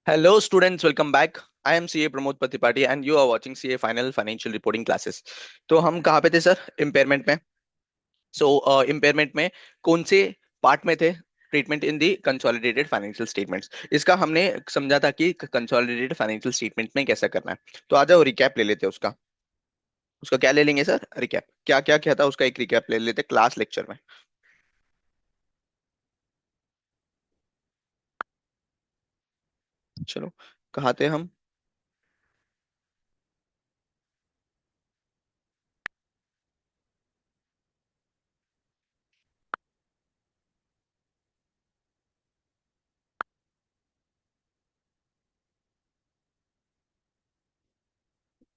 Hello, students. Welcome back. I am CA Pramod Patipati and you are watching CA Final Financial Reporting Classes. तो हम कहाँ पे थे sir? Impairment में. Impairment में कौन से पार्ट में थे? ट्रीटमेंट इन दी कंसोलिडेटेड फाइनेंशियल स्टेटमेंट्स. इसका हमने समझा था कि कंसोलिडेटेड फाइनेंशियल स्टेटमेंट में कैसा करना है. तो आ जाओ रिकैप ले लेते हैं उसका. उसका क्या ले लेंगे सर? रिकैप. क्या क्या क्या था उसका, एक रिकैप ले लेते क्लास लेक्चर में. चलो. कहाँ थे हम?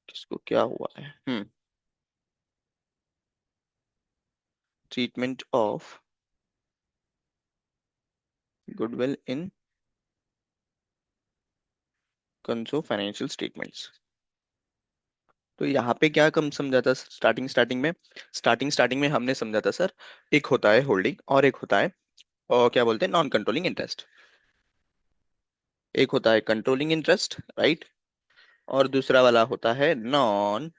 किसको क्या हुआ है? Treatment of goodwill in conso financial statements. तो यहाँ पे क्या कम समझा था स्टार्टिंग में? स्टार्टिंग में हमने समझा था सर, एक होता है होल्डिंग और एक होता है और क्या बोलते हैं, नॉन कंट्रोलिंग इंटरेस्ट. एक होता है कंट्रोलिंग इंटरेस्ट, राइट? और दूसरा वाला होता है नॉन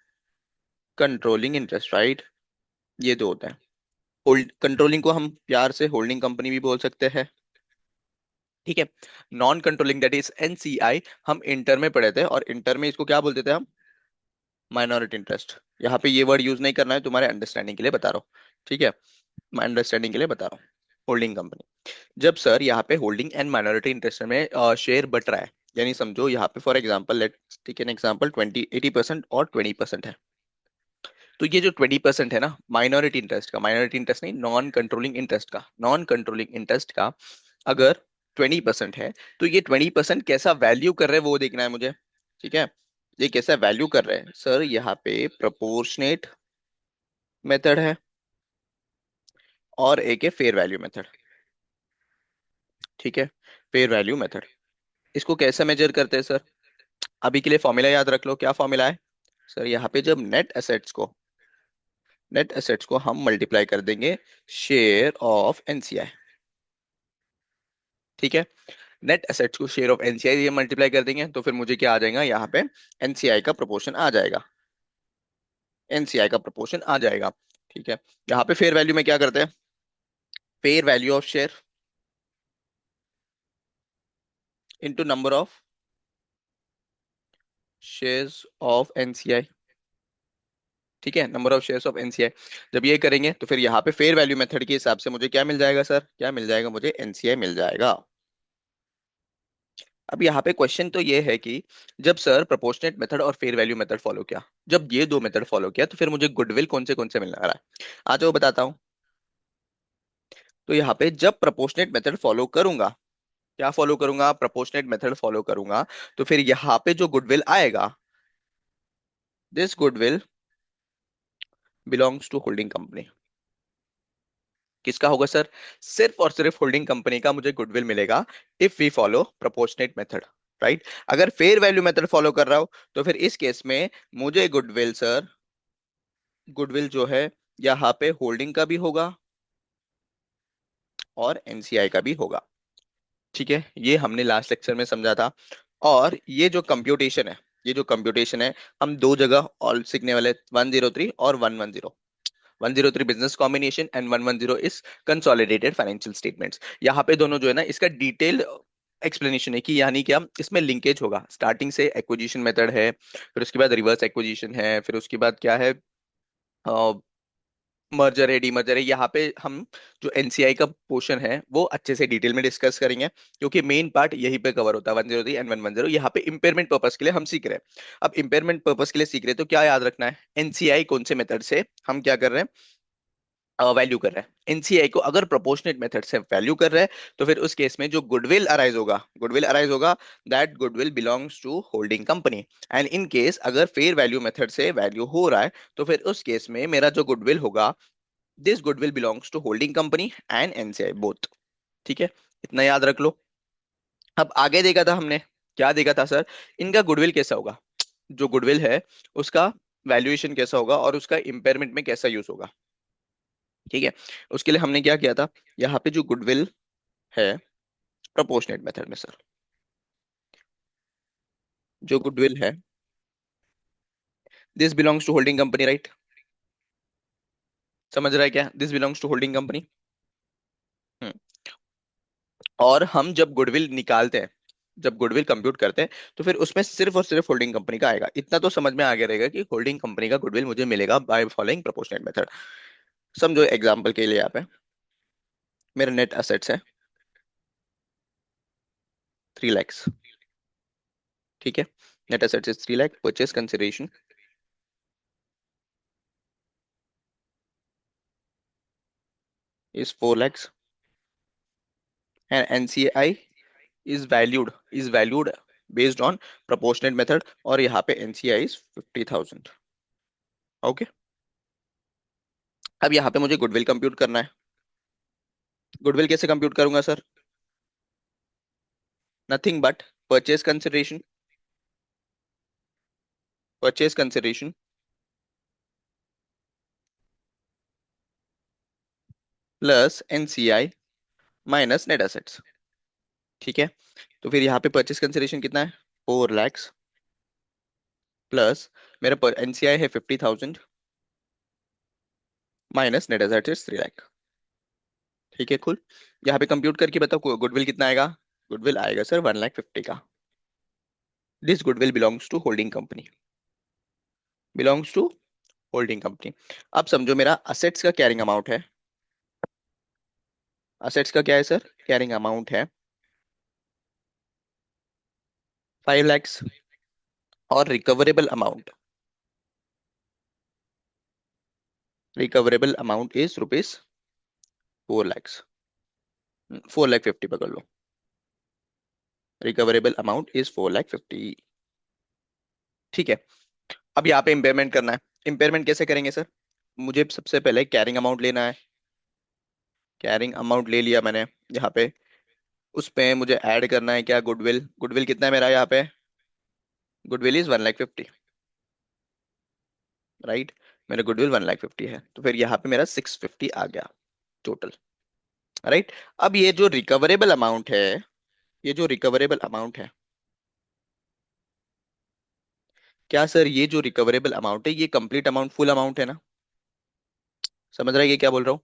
कंट्रोलिंग इंटरेस्ट, राइट? ये दो होता है. होल्ड कंट्रोलिंग को हम प्यार से होल्डिंग कंपनी भी बोल सकते हैं. ठीक है. Non controlling that is NCI. हम इंटर में पढ़े थे और इंटर में इसको क्या बोलते थे हम? Minority interest. यहाँ पे ये वर्ड यूज नहीं करना है, तुम्हारे अंडरस्टैंडिंग के लिए बता रहा हूँ. ठीक है. मैं अंडरस्टैंडिंग के लिए बता रहा हूँ. Holding company. जब सर यहाँ पे होल्डिंग एंड माइनॉरिटी इंटरेस्ट में शेयर बट रहा है, यानी समझो यहाँ पे for example let take an example 80% और 20% है. तो ये जो 20% है ना माइनॉरिटी इंटरेस्ट का, माइनॉरिटी इंटरेस्ट नहीं, नॉन कंट्रोलिंग इंटरेस्ट का, अगर 20% है, तो ये 20% कैसा वैल्यू कर रहे हैं वो देखना है मुझे. ठीक है. ये कैसा वैल्यू कर रहे हैं सर? यहाँ पे प्रोपोर्शनेट मेथड है और एक है फेयर वैल्यू मेथड. ठीक है. Fair value method. इसको कैसे मेजर करते हैं सर? अभी के लिए फॉर्मूला याद रख लो. क्या फॉर्मूला है सर? यहाँ पे जब नेट एसेट्स को हम मल्टीप्लाई कर देंगे शेयर ऑफ एनसीआई. ठीक है. नेट एसेट्स को शेयर ऑफ एनसीआई ये मल्टीप्लाई कर देंगे तो फिर मुझे क्या आ जाएगा यहाँ पे? एनसीआई का प्रोपोर्शन आ जाएगा. एनसीआई का प्रोपोर्शन आ जाएगा. ठीक है. यहाँ पे फेयर वैल्यू में क्या करते हैं? Fair value of share into number of shares of NCI. ठीक है. Number of shares of NCI. जब ये करेंगे तो फिर यहाँ पे फेयर वैल्यू मेथड के हिसाब से मुझे क्या मिल जाएगा सर? क्या मिल जाएगा मुझे? एनसीआई मिल जाएगा. अब यहाँ पे क्वेश्चन तो ये है कि जब सर प्रोपोर्शनेट मेथड और फेयर वैल्यू मेथड फॉलो किया, जब ये दो मेथड फॉलो किया, तो फिर मुझे गुडविल कौन से मिलने वाला है? आज वो बताता हूँ. तो यहाँ पे जब प्रोपोर्शनेट मेथड फॉलो करूंगा, क्या फॉलो करूंगा? प्रोपोर्शनेट मेथड फॉलो करूंगा. तो फिर यहाँ पे जो गुडविल आएगा, this goodwill belongs to holding company. किसका होगा सर? सिर्फ और सिर्फ होल्डिंग कंपनी का मुझे गुडविल मिलेगा if we follow proportionate method, right? अगर फेयर वैल्यू मेथड फॉलो कर रहा हूं तो फिर इस केस में मुझे गुडविल सर, गुडविल जो है यहाँ पे होल्डिंग का भी होगा और एनसीआई का भी होगा. ठीक है. ये हमने लास्ट लेक्चर में समझा था. और ये जो कंप्यूटेशन है हम दो जगह ऑल सीखने वाले, 103 और 110. 103 business combination and 110 is consolidated financial statements. यहाँ पे दोनों जो है ना, इसका डिटेल एक्सप्लेनेशन है कि यानी क्या इसमें लिंकेज होगा. स्टार्टिंग से एक्विजिशन मेथड है, फिर उसके बाद रिवर्स एक्विजिशन है, फिर उसके बाद क्या है, मर्जर है, डीमर्जर है. यहाँ पे हम जो एनसीआई का पोर्शन है वो अच्छे से डिटेल में डिस्कस करेंगे, क्योंकि मेन पार्ट यहीं पे कवर होता है. 103 एंड 110 यहाँ पे इंपेयरमेंट पर्पस के लिए हम सीख रहे हैं. अब इंपेयरमेंट पर्पस के लिए सीख रहे हैं तो क्या याद रखना है? एनसीआई कौन से मेथड से हम क्या कर रहे हैं? वैल्यू कर रहा है. एनसीआई को अगर प्रोपोर्शनेट मेथड से वैल्यू कर रहा है तो फिर उस केस में जो गुडविल अराइज होगा, that goodwill belongs to holding company. And in case अगर फेयर वैल्यू मेथड से वैल्यू हो रहा है तो फिर उस केस में मेरा जो गुडविल होगा, this goodwill belongs to holding company and NCI both. ठीक है. इतना याद रख लो. अब आगे देखा था हमने. क्या देखा था सर? इनका गुडविल कैसा होगा, जो गुडविल है उसका वैल्यूएशन कैसा होगा और उसका इम्पेयरमेंट में कैसा यूज होगा. ठीक है. उसके लिए हमने क्या किया था? यहाँ पे जो गुडविल है प्रोपोर्शनेट मेथड में सर, जो गुडविल है, this belongs to holding company, right? समझ रहा है क्या, this belongs to holding company. Hmm. और हम जब गुडविल निकालते हैं, जब गुडविल कंप्यूट करते हैं, तो फिर उसमें सिर्फ और सिर्फ होल्डिंग कंपनी का आएगा। इतना तो समझ में आ गया रहेगा कि होल्डिंग कंपनी का गुडविल मुझे मिलेगा बाय फॉलोइंग प्रोपोर्शनेट मेथड। समझो एग्जांपल के लिए, यहाँ पे मेरे नेट असेट्स है 3 lakhs। ठीक है, net assets is 3 lakh, purchase consideration is 4 lakhs, and NCI is valued based on proportionate method, और यहाँ पे एनसीआई इज 50,000। ओके। अब यहाँ पे मुझे गुडविल कंप्यूट करना है। गुडविल कैसे कंप्यूट करूंगा sir? Nothing but purchase consideration, purchase consideration plus NCI minus net assets. ठीक है, तो फिर यहाँ पे परचेज कंसिडरेशन कितना है? 4 lakhs प्लस मेरा एनसीआई है 50,000 minus net assets is 3 lakh. ठीक है, कुल। यहाँ पे कंप्यूट करके बताओ गुडविल कितना आएगा? गुडविल आएगा सर 1,50,000 का। This goodwill belongs to holding company, belongs to holding company. अब समझो मेरा असेट्स का कैरिंग अमाउंट है। असेट्स का क्या है सर? कैरिंग अमाउंट है 5 lakhs, और recoverable amount is rupees 4 lakhs। 4,50,000 पकड़ लो। Recoverable amount is 4,50,000। ठीक है, अब यहाँ पे इम्पेयरमेंट करना है। इम्पेयरमेंट कैसे करेंगे सर? मुझे सबसे पहले कैरिंग अमाउंट लेना है। कैरिंग अमाउंट ले लिया मैंने यहाँ पे। उस पे मुझे ऐड करना है क्या? गुडविल। गुडविल कितना है मेरा यहाँ पे? Goodwill is 1,50,000, right? मेरा गुडविल 1,50,000 है, तो फिर यहाँ पे मेरा 650 आ गया टोटल, राइट? अब ये जो रिकवरेबल अमाउंट है, ये जो रिकवरेबल अमाउंट है, क्या सर ये जो रिकवरेबल अमाउंट है ये कंप्लीट अमाउंट, फुल अमाउंट है ना? समझ रहा है ये क्या बोल रहा हूँ?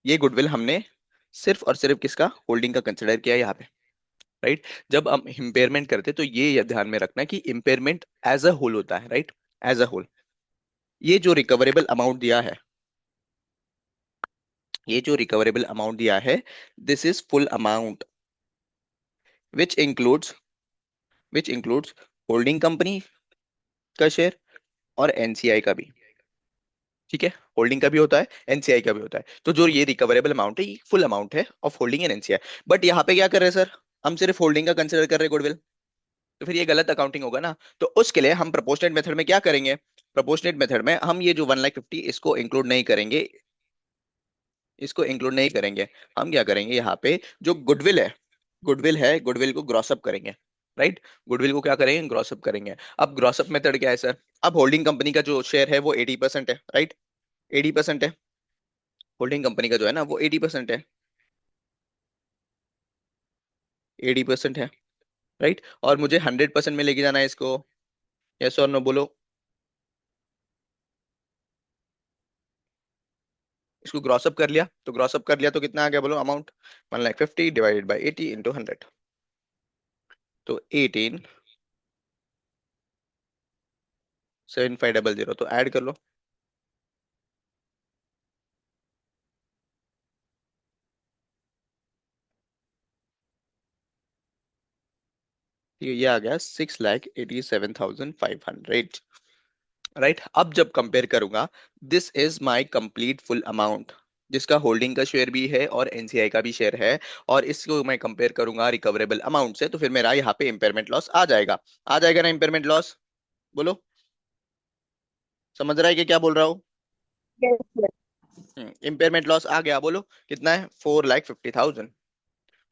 ये गुडविल हमने सिर्फ और सिर्फ किसका? होल्डिंग का कंसिडर किया है यहाँ पे, राइट? जब हम इम्पेयरमेंट करते हैं तो ये ध्यान में रखना कि इम्पेयरमेंट एज अ होल होता है, राइट? As a whole. ये जो रिकवरेबल अमाउंट दिया है, ये जो रिकवरेबल अमाउंट दिया है, this is full amount, which includes which includes holding company का शेयर और एनसीआई का भी। ठीक है, होल्डिंग का भी होता है, एनसीआई का भी होता है। तो जो ये रिकवरेबल अमाउंट है ये फुल अमाउंट है of holding and NCI. But यहाँ पे क्या कर रहे हैं सर? हम सिर्फ होल्डिंग का कंसिडर कर रहे हैं गुडविल, तो फिर ये गलत अकाउंटिंग होगा ना। तो उसके लिए हम प्रोपोर्शनेट मेथड में क्या करेंगे? प्रोपोर्शनेट मेथड में हम ये जो 1,50,000 इसको इंक्लूड नहीं करेंगे, इसको इंक्लूड नहीं करेंगे। हम क्या करेंगे, यहाँ पे जो गुडविल है गुडविल को ग्रॉस अप करेंगे, राइट? गुडविल को क्या करेंगे? ग्रॉस अप करेंगे। अब ग्रॉस अप मेथड क्या है सर? अब होल्डिंग कंपनी का जो शेयर है वो 80% है, राइट? 80% है। होल्डिंग कंपनी का जो है ना वो 80% है, 80% है, राइट? और मुझे 100% में लेके जाना है इसको। यस और नो बोलो। इसको ग्रॉस अप कर लिया, तो ग्रॉस अप कर लिया तो कितना आ गया बोलो अमाउंट? 1,50,000 डिवाइडेड बाई 80 इंटू 100, तो 18,7500। तो ऐड कर लो। ठीक है, ये आ गया 6,87,500, राइट? अब जब कंपेयर करूंगा, this is my complete full amount, जिसका होल्डिंग का शेयर भी है और एनसीआई का भी शेयर है, और इसको मैं कंपेयर करूंगा रिकवरेबल अमाउंट से, तो फिर मेरा यहाँ पे इम्पेयरमेंट लॉस आ जाएगा। आ जाएगा ना इम्पेयरमेंट लॉस? बोलो, समझ रहा है कि क्या बोल रहा हूँ? Yes, yes. इम्पेयरमेंट लॉस आ गया, बोलो कितना है? 4,50,000,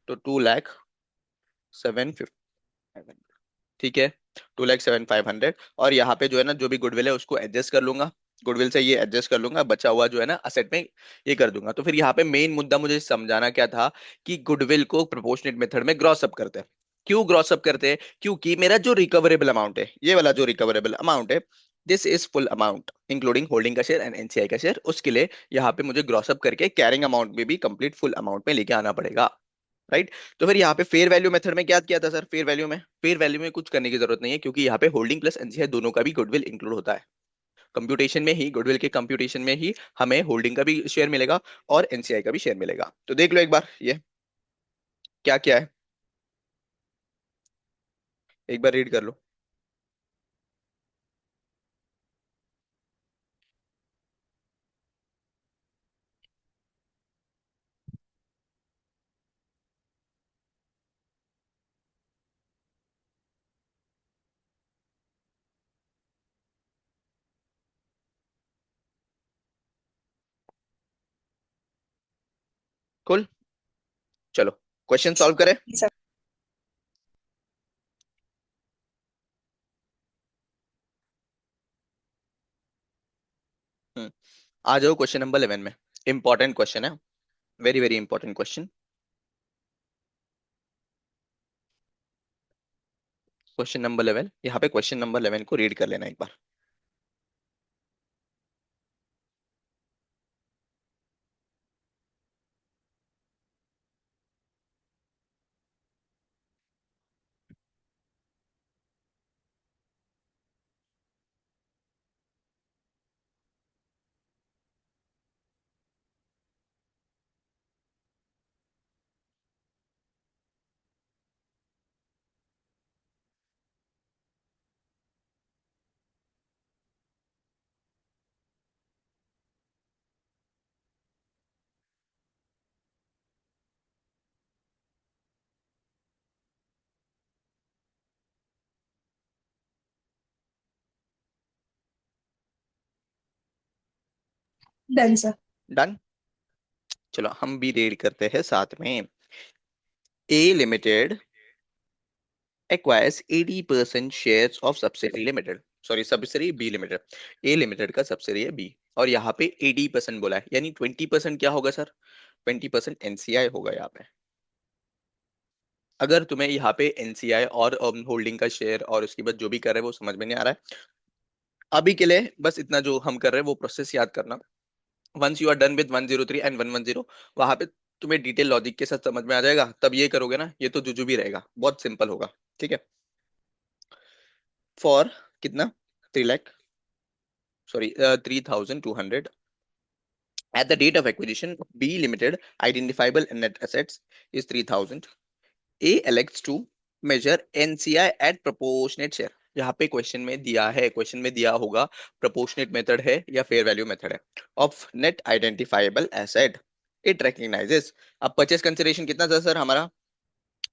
तो 2,07,500। ठीक है, 2,07,500। और यहाँ पे जो है ना जो भी गुडविल है उसको एडजस्ट कर लूंगा, गुडविल से ये एडजस्ट कर लूंगा, बचा हुआ जो है ना असेट में ये कर दूंगा। तो फिर यहाँ पे मेन मुद्दा मुझे समझाना क्या था, कि गुडविल को प्रोपोर्शनेट मेथड में ग्रॉस अप करते हैं। क्यों ग्रॉस अप करते हैं? क्योंकि मेरा जो रिकवरेबल अमाउंट है, ये वाला जो रिकवरेबल अमाउंट है, this is full amount including holding का शेयर एंड एनसीआई का शेयर, उसके लिए यहाँ पे मुझे ग्रॉस अप करके कैरिंग अमाउंट में भी कंप्लीट फुल अमाउंट में लेके आना पड़ेगा। राइट। तो फिर यहाँ पे फेयर वैल्यू मेथड में क्या किया था सर? फेयर वैल्यू में कुछ करने की जरूरत नहीं है, क्योंकि यहाँ पे होल्डिंग प्लस एनसीआई दोनों का भी गुडविल इंक्लूड होता है। कंप्यूटेशन में ही, गुडविल के कंप्यूटेशन में ही हमें होल्डिंग का भी शेयर मिलेगा और एनसीआई का भी शेयर मिलेगा। तो देख लो एक बार ये क्या क्या है, एक बार रीड कर लो। कुल, चलो क्वेश्चन सॉल्व करें। सर। हम्म, आ जाओ क्वेश्चन नंबर 11 में। इंपॉर्टेंट क्वेश्चन है, very very important question. Question number 11, यहाँ पे क्वेश्चन नंबर 11 को रीड कर लेना एक बार। Done sir. डन। चलो हम भी रीड करते हैं साथ में। A limited acquires 80% shares of subsidiary limited, sorry subsidiary B limited. A limited का subsidiary है बी, और यहाँ पे 80% बोला है, यानी 20% क्या होगा सर? 20% एनसीआई होगा यहाँ पे। अगर तुम्हें यहाँ पे एनसीआई और होल्डिंग का शेयर और उसके बाद जो भी कर रहे हैं वो समझ में नहीं आ रहा है, अभी के लिए बस इतना जो हम कर रहे हैं वो प्रोसेस याद करना। Once you are done with 103 and 110, वहां पे तुम्हें डिटेल लॉजिक के साथ समझ में आ जाएगा, तब ये करोगे ना, ये तो जुजू भी रहेगा, बहुत सिंपल होगा। ठीक है। फॉर कितना? 3 lakh, sorry 3,200 at the date of acquisition, B Limited identifiable net assets is 3,000. A elects to measure NCI at proportionate share। यहाँ पे क्वेश्चन में दिया है, क्वेश्चन में दिया होगा प्रोपोर्शनेट मेथड है या फेयर वैल्यू मेथड है, of net identifiable asset it recognises. अब परचेस कंसिडरेशन कितना था सर हमारा?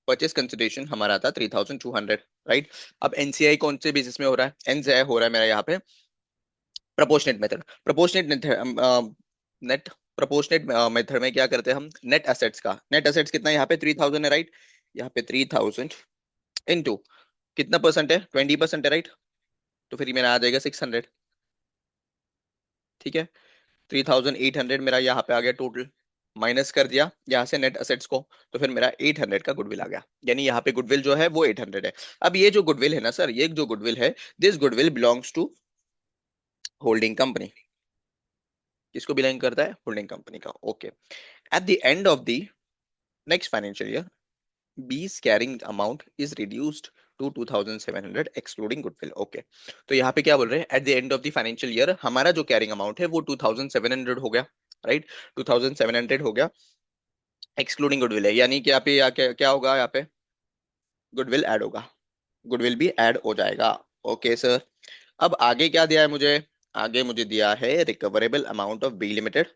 परचेस कंसिडरेशन हमारा था 3,200, राइट। अब एनसीआई कौन से बेसिस में हो रहा है? एनसीआई हो रहा है मेरा यहाँ पे proportionate method. Proportionate net proportionate method में क्या करते हैं हम? नेट एसेट्स का, नेट एसेट्स कितना है यहाँ पे? 3,000 है, राइट। यहाँ पे 3,000 इंटू कितना परसेंट है? 20% है, राइट। तो फिर मेरा आ जाएगा 600। ठीक है। 3,800 मेरा यहाँ पे आ गया टोटल, माइनस कर दिया यहाँ से नेट एसेट्स को, तो फिर मेरा 800 का गुडविल आ गया, यानी यहाँ पे गुडविल जो है वो 800 है। अब ये जो गुडविल है ना सर, ये जो गुडविल है, this goodwill belongs to holding company. किसको बिलोंग करता है? होल्डिंग कंपनी का। Okay. At the end of the next financial year, B's carrying amount is reduced to 2,700 excluding goodwill। Okay. तो यहाँ पे क्या बोल रहे हैं? At the end of the financial year हमारा जो कैरिंग अमाउंट है वो 2,700 हो गया, राइट। 2,700 हो गया एक्सक्लूडिंग गुडविल है, यानी कि यहाँ पे क्या होगा? यहाँ पे गुडविल ऐड होगा, गुडविल भी ऐड हो जाएगा। Okay sir. अब आगे क्या दिया है मुझे? आगे मुझे दिया है recoverable amount of B limited,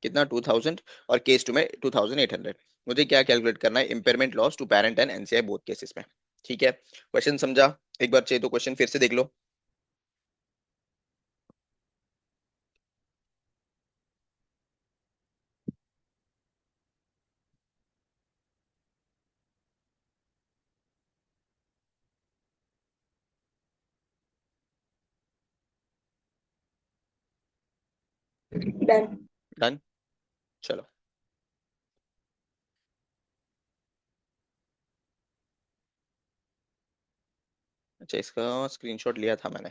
कितना? 2,000, और केस टू में 2,800। मुझे क्या कैलकुलेट करना है? Impairment loss to parent and NCI both cases में। ठीक है। क्वेश्चन समझा? एक बार चाहिए तो क्वेश्चन फिर से देख लो। डन। डन। चलो। अच्छा, इसका स्क्रीनशॉट लिया था मैंने।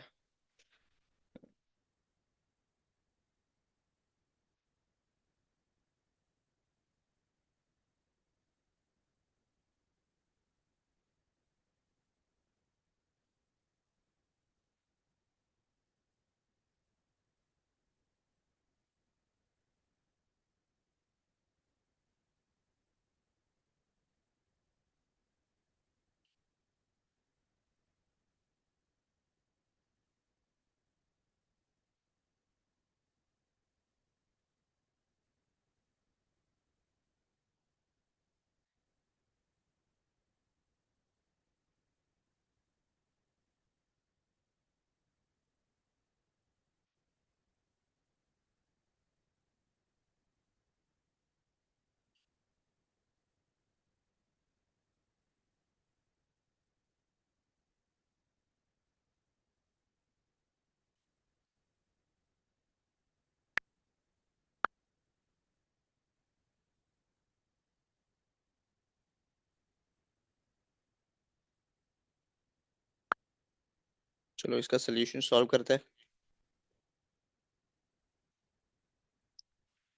चलो इसका सोल्यूशन सॉल्व करते हैं।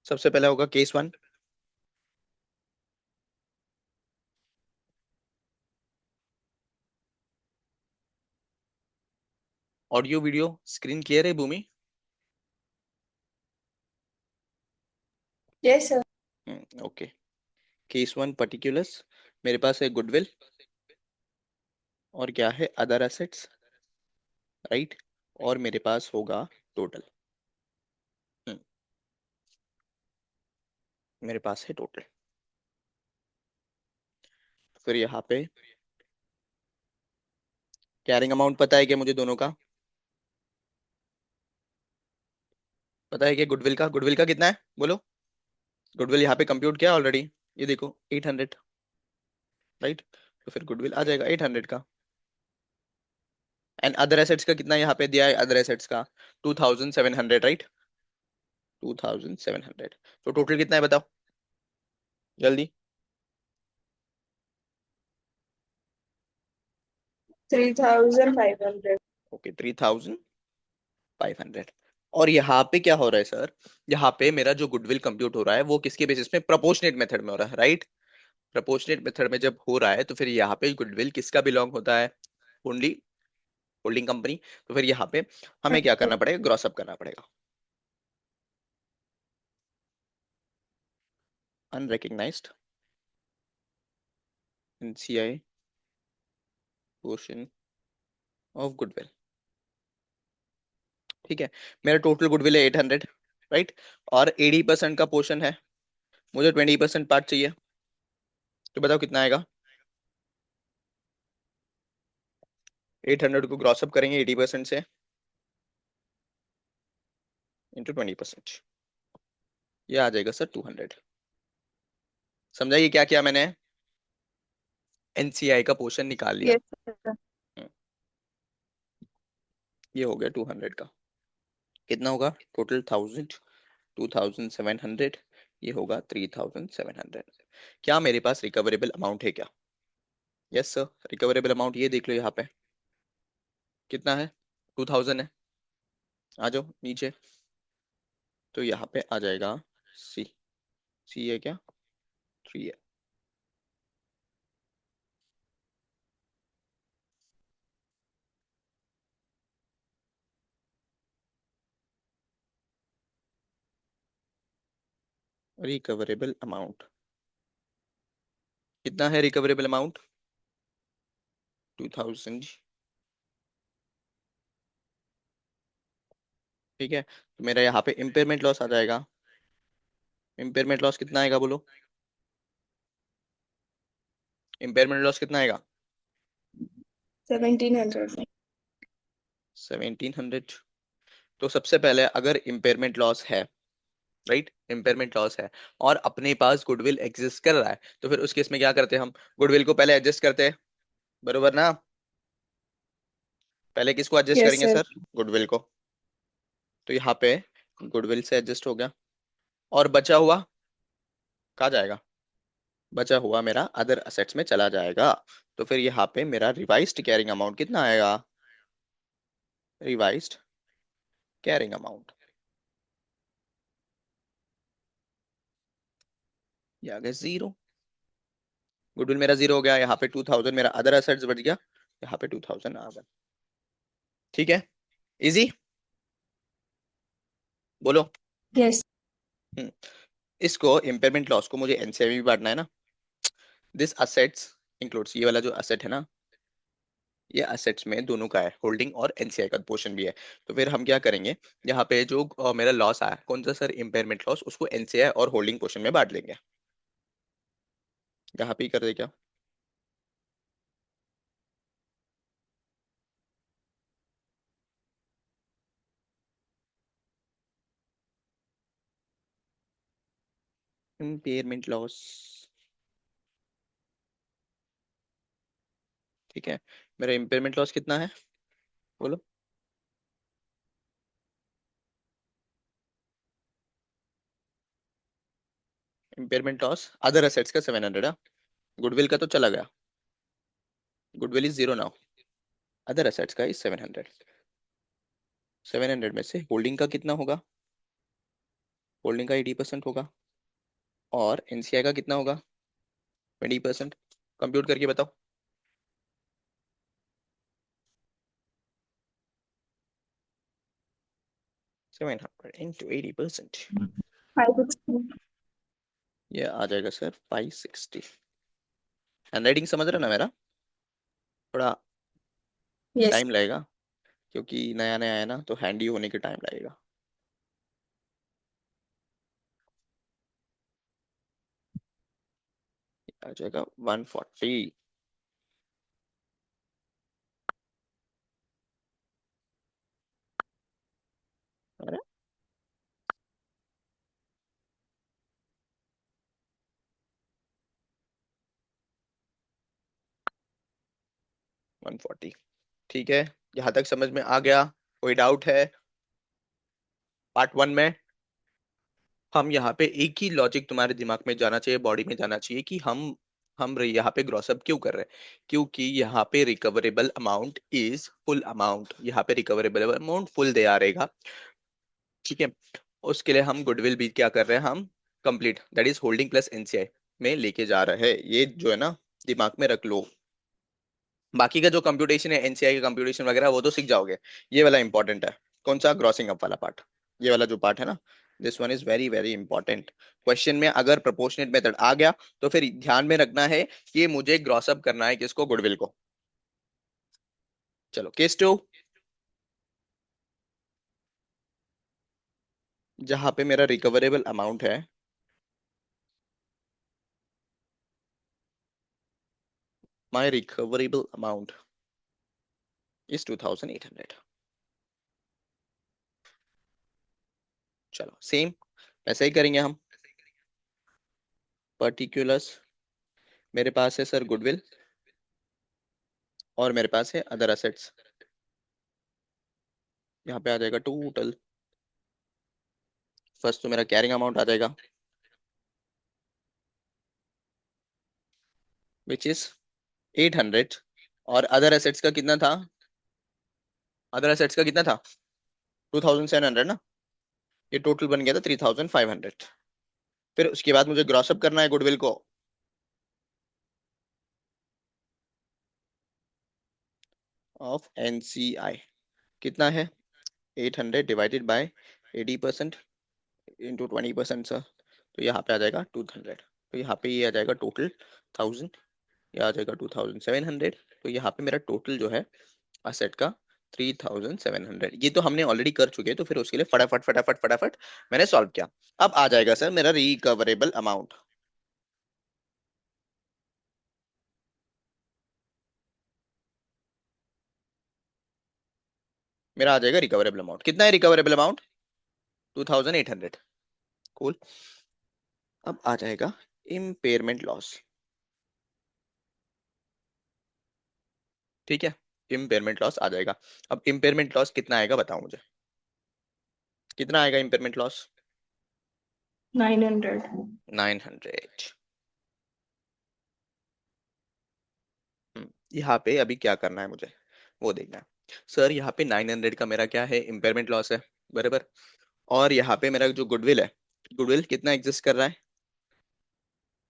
सबसे पहला होगा case one. Audio video screen clear है Bhumi? Yes sir. Okay. Case one particulars, मेरे पास है गुडविल और क्या है अदर एसेट्स, राइट। और मेरे पास होगा टोटल। मेरे पास है टोटल। फिर यहाँ पे कैरिंग अमाउंट पता है क्या मुझे दोनों का? पता है क्या गुडविल का कितना है बोलो? गुडविल यहाँ पे कंप्यूट किया ऑलरेडी, ये देखो 800, राइट। तो फिर गुडविल आ जाएगा 800 का। एंड अदर एसेट्स का कितना यहाँ पे दिया है? अदर एसेट्स का 2700, राइट। 2700। तो टोटल कितना है बताओ जल्दी। 3500। ओके, 3500। और यहाँ पे क्या हो रहा है सर? यहाँ पे मेरा जो गुडविल कंप्यूट हो रहा है वो किसके बेसिस में? प्रोपोर्शनेट मेथड में हो रहा है, राइट। प्रोपोर्शनेट मेथड में जब हो रहा है तो फिर यहाँ पे गुडविल किसका बिलोंग होता है? Only holding company. तो फिर यहाँ पे हमें क्या करना पड़ेगा? ग्रॉस अप करना पड़ेगा। Unrecognised NCI portion of goodwill. ठीक है। मेरा टोटल गुडविल है 800, राइट। और 80% का पोर्शन है, मुझे 20% पार्ट चाहिए। तो बताओ कितना आएगा? 800 को ग्रॉस अप करेंगे 80% से इंटू 20%, ये आ जाएगा सर 200। समझाइए क्या किया मैंने? एनसीआई का पोर्शन निकाल लिया। Yes sir. हम्म, ये हो गया 200 का। कितना होगा टोटल? 2700। ये होगा 3700। क्या मेरे पास रिकवरेबल अमाउंट है क्या? यस सर, रिकवरेबल अमाउंट ये देख लो यहाँ पे कितना है? 2000 है। आ जाओ नीचे। तो यहाँ पे आ जाएगा सी। सी है क्या? 3 है। रिकवरेबल अमाउंट कितना है? Recoverable amount 2000। ठीक है, तो मेरा यहाँ पे इम्पेयरमेंट लॉस आ जाएगा। इम्पेयरमेंट लॉस कितना आएगा बोलो? इम्पेयरमेंट लॉस कितना आएगा? 1700। 1700। तो सबसे पहले अगर इम्पेयरमेंट लॉस है, राइट, इम्पेयरमेंट लॉस है और अपने पास गुडविल एग्जिस्ट कर रहा है, तो फिर उस केस में क्या करते हैं? हम गुडविल को पहले एडजस्ट करते हैं, बरोबर ना? पहले किसको एडजस्ट यस करेंगे सर। सर? गुडविल को। तो यहाँ पे गुडविल से एडजस्ट हो गया और बचा हुआ कहाँ जाएगा? बचा हुआ मेरा अदर असेट्स में चला जाएगा। तो फिर यहाँ पे मेरा रिवाइज्ड कैरिंग अमाउंट कितना आएगा? रिवाइज्ड कैरिंग अमाउंट, ये आ गया जीरो। गुडविल मेरा जीरो हो गया, यहाँ पे 2000 मेरा अदर असेट्स बढ़ गया, यहाँ पे 2000 आ गया। ठीक है, इजी, बोलो। यस। हम्म, इसको इम्पेयरमेंट लॉस को मुझे एनसीआई में भी बांटना है ना। दिस असेट्स इंक्लूड्स, ये वाला जो असेट है ना, ये असेट्स में दोनों का है, होल्डिंग और एनसीआई का पोर्शन भी है। तो फिर हम क्या करेंगे, यहाँ पे जो मेरा लॉस आया कौन सा सर, इम्पेयरमेंट लॉस, उसको एनसीआई और होल्डिंग पोर्शन में बांट लेंगे। यहाँ पे ही कर दे क्या। इम्पेयरमेंट लॉस, ठीक है, मेरा इम्पेयरमेंट लॉस कितना है, बोलो। इम्पेयरमेंट लॉस अदर असेट्स का 700 है, गुडविल का तो चला गया, goodwill is zero now, other assets का इज 700। 700 में से होल्डिंग का कितना होगा, होल्डिंग का 80% होगा, और एनसीआई का कितना होगा, 20%। कंप्यूट करके बताओ। 700 इंटू 80%, 560। ये आ जाएगा सर 560। हैंडराइटिंग समझ रहे ना मेरा, थोड़ा यस। टाइम लगेगा, क्योंकि नया नया है ना, तो हैंडी होने के टाइम लगेगा। आ जाएगा 140। अरे 140, ठीक है। यहाँ तक समझ में आ गया, कोई डाउट है पार्ट वन में। हम यहाँ पे एक ही लॉजिक तुम्हारे दिमाग में जाना चाहिए, बॉडी में जाना चाहिए, कि यहाँ पे ग्रॉसअप क्यों कर रहे हैं, क्योंकि यहाँ पे recoverable amount is full amount, यहाँ पे रिकवरेबल अमाउंट फुल दे आ रहेगा। ठीक है, उसके लिए हम गुडविल भी क्या कर रहे हैं, हम complete that is holding plus NCI में लेके जा रहे हैं, ये जो है ना दिमाग में रख लो। बाकी का जो कंप्यूटेशन है, एनसीआई का कंप्यूटेशन वगैरह, वो तो सीख जाओगे। ये वाला इंपॉर्टेंट है, कौन सा, ग्रॉसिंग अप वाला पार्ट, ये वाला जो पार्ट है ना, this one is very very important. Question में अगर प्रोपोर्शनेट मेथड आ गया, तो फिर ध्यान में रखना है कि मुझे ग्रॉस अप करना है किसको, गुडविल को। चलो केस टू, जहां पे मेरा रिकवरेबल अमाउंट है, माई रिकवरेबल अमाउंट इज 2800। चलो सेम वैसे ही करेंगे हम। पर्टिकुलर्स, मेरे पास है सर गुडविल, और मेरे पास है अदर असेट्स, यहाँ पे आ जाएगा टोटल। फर्स्ट तो मेरा कैरिंग अमाउंट आ जाएगा, विच इज 800, और अदर एसेट्स का कितना था, अदर एसेट्स का कितना था, 2700 ना, ये टोटल बन गया था 3500। फिर उसके बाद मुझे ग्रॉसअप करना है गुडविल को, ऑफ एनसीआई, कितना है, 800 डिवाइडेड बाय 80% इंटू 20% सर, तो यहाँ पे आ जाएगा 200। तो यहाँ पे ये आ जाएगा टोटल 1000, ये आ जाएगा 2700। तो यहाँ पे मेरा टोटल जो है असेट का 3700, ये तो हमने ऑलरेडी कर चुके हैं, तो फिर उसके लिए फटाफट फटाफट फटाफट मैंने सॉल्व किया। अब आ जाएगा सर मेरा रिकवरेबल अमाउंट, मेरा आ जाएगा रिकवरेबल अमाउंट, कितना है रिकवरेबल अमाउंट, 2800। कूल। अब आ जाएगा इम्पेयरमेंट लॉस, ठीक है, इम्पेयरमेंट लॉस आ जाएगा। अब इम्पेयरमेंट लॉस कितना आएगा बताओ मुझे, कितना आएगा इम्पेयरमेंट लॉस, 900। 900। यहाँ पे अभी क्या करना है मुझे, वो देखना है। सर यहाँ पे 900 का मेरा क्या है, इम्पेयरमेंट लॉस है, बराबर। और यहाँ पे मेरा जो गुडविल है, गुडविल कितना एग्जिस्ट कर रहा है,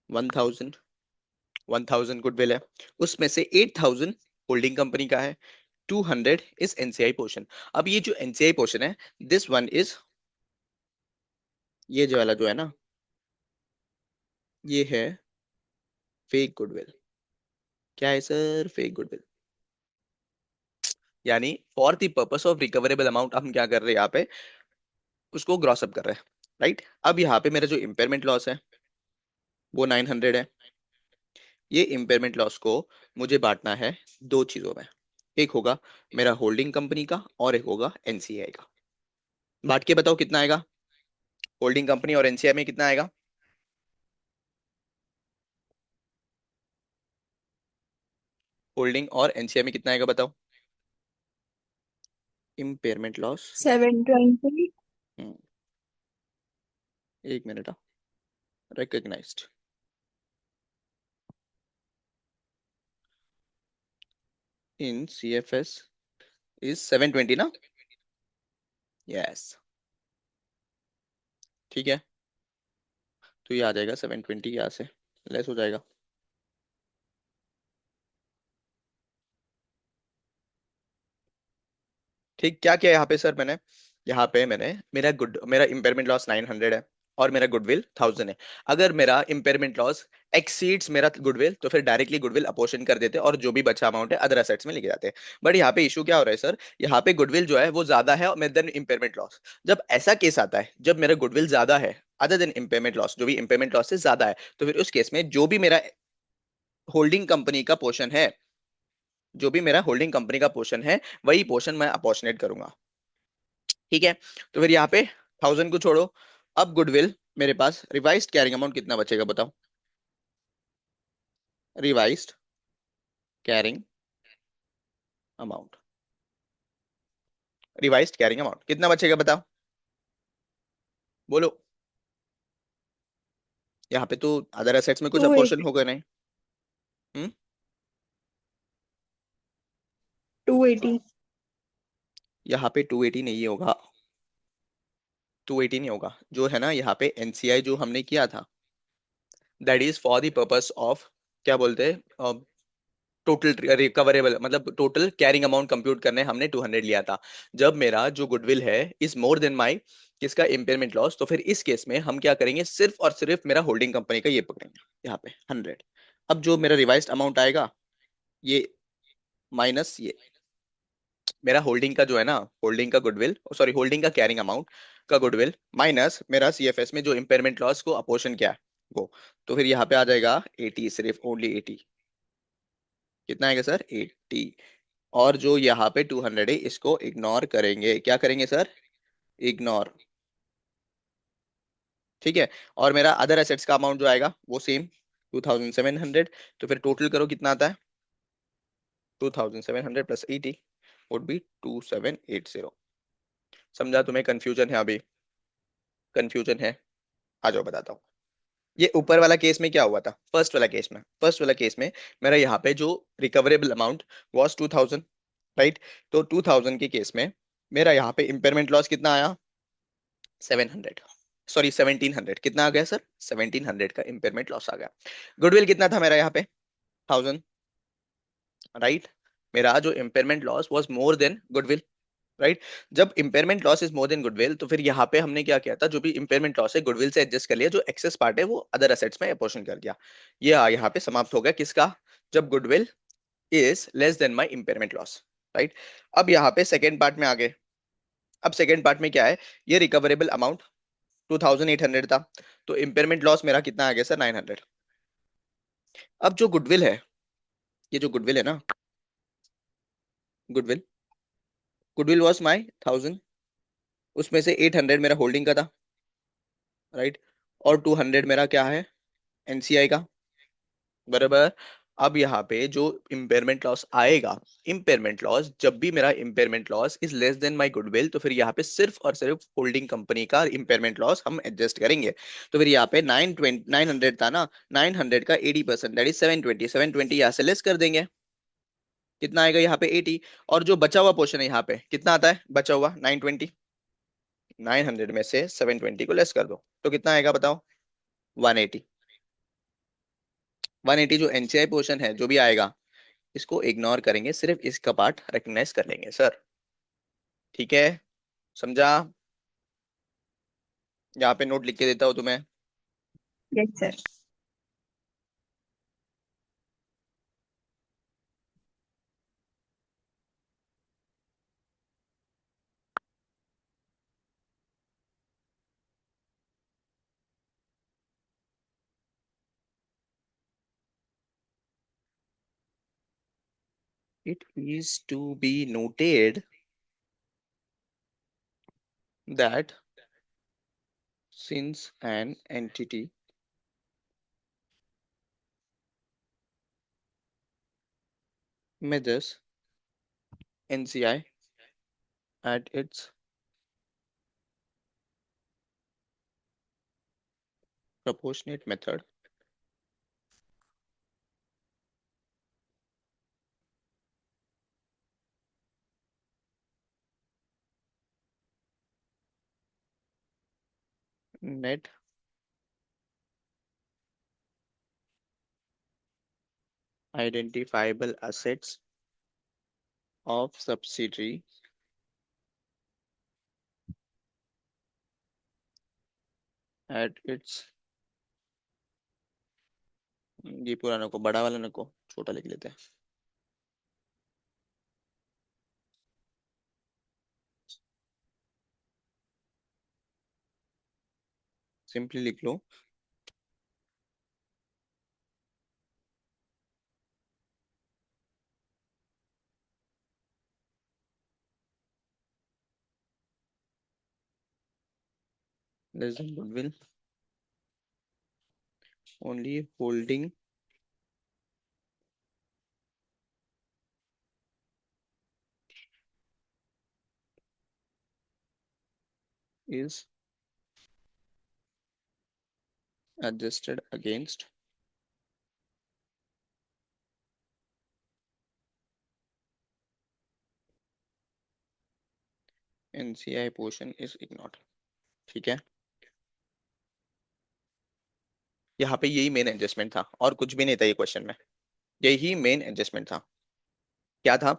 1000, 1000 गुडविल है। उसमें से 8000 होल्डिंग कंपनी का है, 200 इज एनसीआई पोर्शन। अब ये जो एनसीआई पोर्शन है, दिस वन इज, ये जो वाला जो है ना, ये है फेक गुडविल। क्या है सर, फेक गुडविल। यानी for the purpose of recoverable amount हम क्या कर रहे हैं यहाँ पे, उसको ग्रॉस अप कर रहे हैं, राइट। अब यहाँ पे मेरा जो इम्पेयरमेंट लॉस है वो 900 है। ये इम्पेयरमेंट लॉस को मुझे बांटना है दो चीजों में, एक होगा मेरा होल्डिंग कंपनी का और एक होगा एनसीआई का। बांट के बताओ कितना आएगा, होल्डिंग कंपनी और एनसीआई में कितना आएगा, होल्डिंग और एनसीआई में कितना आएगा बताओ, इम्पेयरमेंट लॉस। 720। एक मिनट, रिकग्नाइज्ड इन सीएफएस इज 720 ना, यस, ठीक है। तो ये आ जाएगा 720, यहाँ से लेस हो जाएगा। ठीक, क्या किया यहाँ पे सर मैंने, यहाँ पे मैंने मेरा इम्पेयरमेंट लॉस 900 है और मेरा गुडविल 1000 है। अगर मेरा इम्पेयरमेंट लॉस एक्सीड्स मेरा गुडविल तो फिर डायरेक्टली गुडविल अपोर्शन कर देते और जो भी बचा अमाउंट है अदर एसेट्स में लेके जाते हैं। बट यहाँ पे इशू क्या हो रहा है सर, यहाँ पे गुडविल जो है वो ज्यादा है और देन इम्पेयरमेंट लॉस। जब ऐसा केस आता है, जब मेरा गुडविल ज्यादा है अदर देन इम्पेयरमेंट लॉस, जो भी इम्पेयरमेंट लॉस से ज्यादा है, तो फिर उस केस में जो भी मेरा होल्डिंग कंपनी का पोर्शन है, जो भी मेरा होल्डिंग कंपनी का पोर्शन है, वही पोर्शन मैं अपोर्शनेट करूंगा, ठीक है। तो फिर यहाँ पे 1000 को छोड़ो, अब गुडविल मेरे पास रिवाइज्ड कैरिंग अमाउंट कितना बचेगा बताओ, revised carrying amount, revised carrying amount कितना बचेगा बताओ, बोलो। यहाँ पे तो अदर एसेट्स में कुछ टू अपोर्शन एटी होगा नहीं। हम्म। 280। यहाँ पे 280 नहीं होगा, 280 नहीं होगा, जो है ना यहाँ पे एनसीआई जो हमने किया था, that is for the purpose of, क्या बोलते हैं, टोटल रिकवरेबल, मतलब टोटल कैरिंग अमाउंट कंप्यूट करने हमने 200 लिया था। जब मेरा जो गुडविल है इज मोर देन माई किसका, इम्पेयरमेंट लॉस, तो फिर इस केस में हम क्या करेंगे, सिर्फ और सिर्फ मेरा होल्डिंग कंपनी का ये पकड़ेंगे, यहाँ पे 100। अब जो मेरा रिवाइज्ड अमाउंट आएगा, ये माइनस ये मेरा होल्डिंग का जो है ना, होल्डिंग का गुडविल, सॉरी होल्डिंग का कैरिंग अमाउंट का गुडविल, माइनस मेरा सीएफएस में जो इम्पेयरमेंट लॉस को अपोर्शन किया है वो, तो फिर यहाँ पे आ जाएगा 80, सिर्फ ओनली 80। कितना आएगा सर, 80। और जो यहाँ पे 200 है इसको इग्नोर करेंगे, क्या करेंगे सर, इग्नोर, ठीक है। और मेरा अदर एसेट्स का अमाउंट जो आएगा वो सेम 2700। तो फिर टोटल करो कितना आता है, 2700 प्लस 80 वुड बी 2780। समझा, तुम्हें कंफ्यूजन है अभी, कंफ्यूजन है, आ जाओ बताता हूँ। ये ऊपर वाला केस में क्या हुआ था, फर्स्ट वाला केस में मेरा यहाँ पे जो रिकवरेबल अमाउंट वॉज 2000, राइट। तो 2000 के केस में मेरा यहाँ पे इम्पेयरमेंट लॉस कितना आया, 700, सॉरी 1700, कितना आ गया सर, 1700 का इम्पेयरमेंट लॉस आ गया। गुडविल कितना था मेरा यहाँ पे, 1000, राइट। मेरा जो impairment loss was more than goodwill, right. जब impairment loss is more than goodwill तो फिर यहाँ पे हमने क्या किया था, जो भी इम्पेयरमेंट लॉस है गुडविल से एडजस्ट कर लिया, जो एक्सेस पार्ट है वो अदर एसेट्स में अपोर्शन कर दिया। ये यहाँ पे समाप्त हो गया किसका, जब goodwill is less than my impairment loss, right. अब यहाँ पे सेकेंड पार्ट में आ गए। अब सेकेंड पार्ट में क्या है, ये रिकवरेबल अमाउंट 2800 था, तो इम्पेयरमेंट लॉस मेरा कितना आ गया सर, 900। अब जो गुडविल है, ये जो गुडविल है ना, गुडविल, गुडविल वॉज माई 1000, उसमें से 800 मेरा होल्डिंग का था, राइट। और 200 मेरा क्या है, एनसीआई का, बराबर। अब यहाँ पे जो इम्पेयरमेंट लॉस आएगा, इम्पेयरमेंट लॉस, जब भी मेरा impairment loss is less than my goodwill, तो फिर यहाँ पे सिर्फ और सिर्फ होल्डिंग कंपनी का इम्पेयरमेंट लॉस हम एडजस्ट करेंगे। तो फिर यहाँ पे 920, 900 था ना, 900 का 80% दैट इज 720, 720 यहाँ से लेस कर देंगे, कितना आएगा यहाँ पे 80। और जो बचा हुआ पोर्शन है यहाँ पे कितना आता है बचा हुआ 920। 900 में से 720 को लेस कर दो तो कितना आएगा बताओ 180। 180 जो एनसीआई पोर्शन है जो भी आएगा इसको इग्नोर करेंगे, सिर्फ इसका पार्ट रिकग्नाइज कर लेंगे सर। ठीक है, समझा? यहाँ पे नोट लिख के देता हूँ तुम्हें। Yes, sir. It is to be noted that since an entity measures NCI at its proportionate method, net identifiable assets of subsidiary at its, ये पूरा नको, बड़ा वाला नको, छोटा लिख लेते हैं। सिंपली लिख लो less than goodwill, only holding is adjusted against NCI portion is ignored। ठीक है, यहाँ पे यही मेन एडजस्टमेंट था और कुछ भी नहीं था ये क्वेश्चन में, यही मेन एडजस्टमेंट था। क्या था?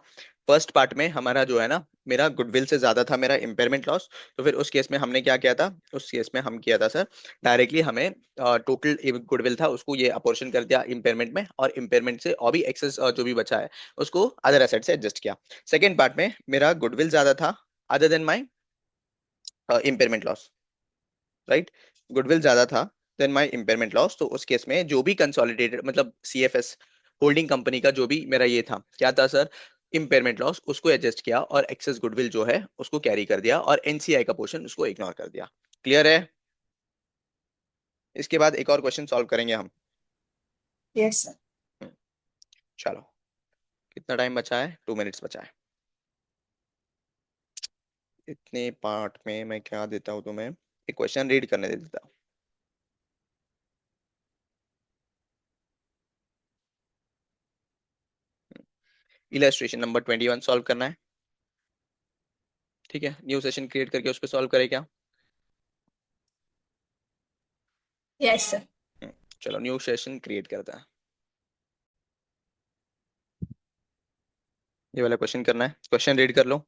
फर्स्ट पार्ट में हमारा जो है ना, मेरा गुडविल से ज्यादा था मेरा इम्पेयरमेंट लॉस। तो फिर उस केस में हमने क्या किया था, उस केस में हम किया था सर, डायरेक्टली हमें टोटल गुडविल था उसको ये अपोर्शन कर दिया इम्पेयरमेंट में, और इम्पेयरमेंट से और भी एक्सेस जो भी बचा है उसको अदर एसेट से एडजस्ट किया। सेकेंड पार्ट में मेरा गुडविल ज्यादा था अदर देन माई इम्पेयरमेंट लॉस, राइट? गुडविल ज्यादा था देन माय इम्पेयरमेंट लॉस। तो उस केस में जो भी कंसोलिडेटेड मतलब सीएफएस होल्डिंग कंपनी का जो भी मेरा ये था क्या था सर, इम्पेयरमेंट लॉस, उसको एडजस्ट किया और एक्सेस गुडविल जो है उसको कैरी कर दिया और एनसीआई का पोर्शन उसको इग्नोर कर दिया। क्लियर है? इसके बाद एक और क्वेश्चन सॉल्व करेंगे हम। Yes, sir. हम्म, चलो, कितना टाइम बचा है? 2 मिनट्स बचा है। इतने पार्ट में मैं क्या देता हूँ तुम्हें, एक क्वेश्चन रीड करने दे देता हूँ। इलस्ट्रेशन नंबर 21 सॉल्व करना है। ठीक है, न्यू सेशन क्रिएट करके उस पर सॉल्व करें क्या? Yes, sir. हम्म, चलो न्यू सेशन क्रिएट करता है। ये वाला क्वेश्चन करना है, क्वेश्चन रीड कर लो।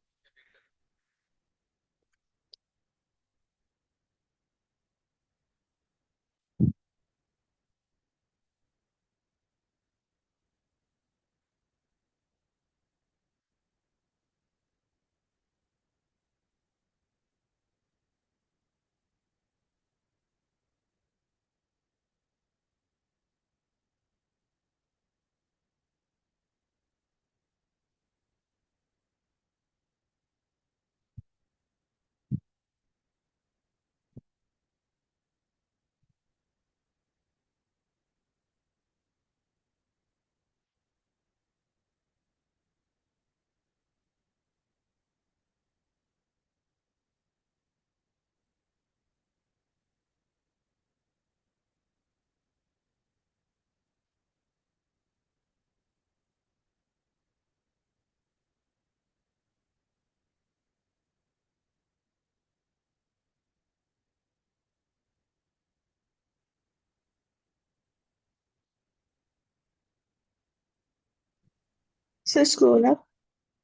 So scroll up.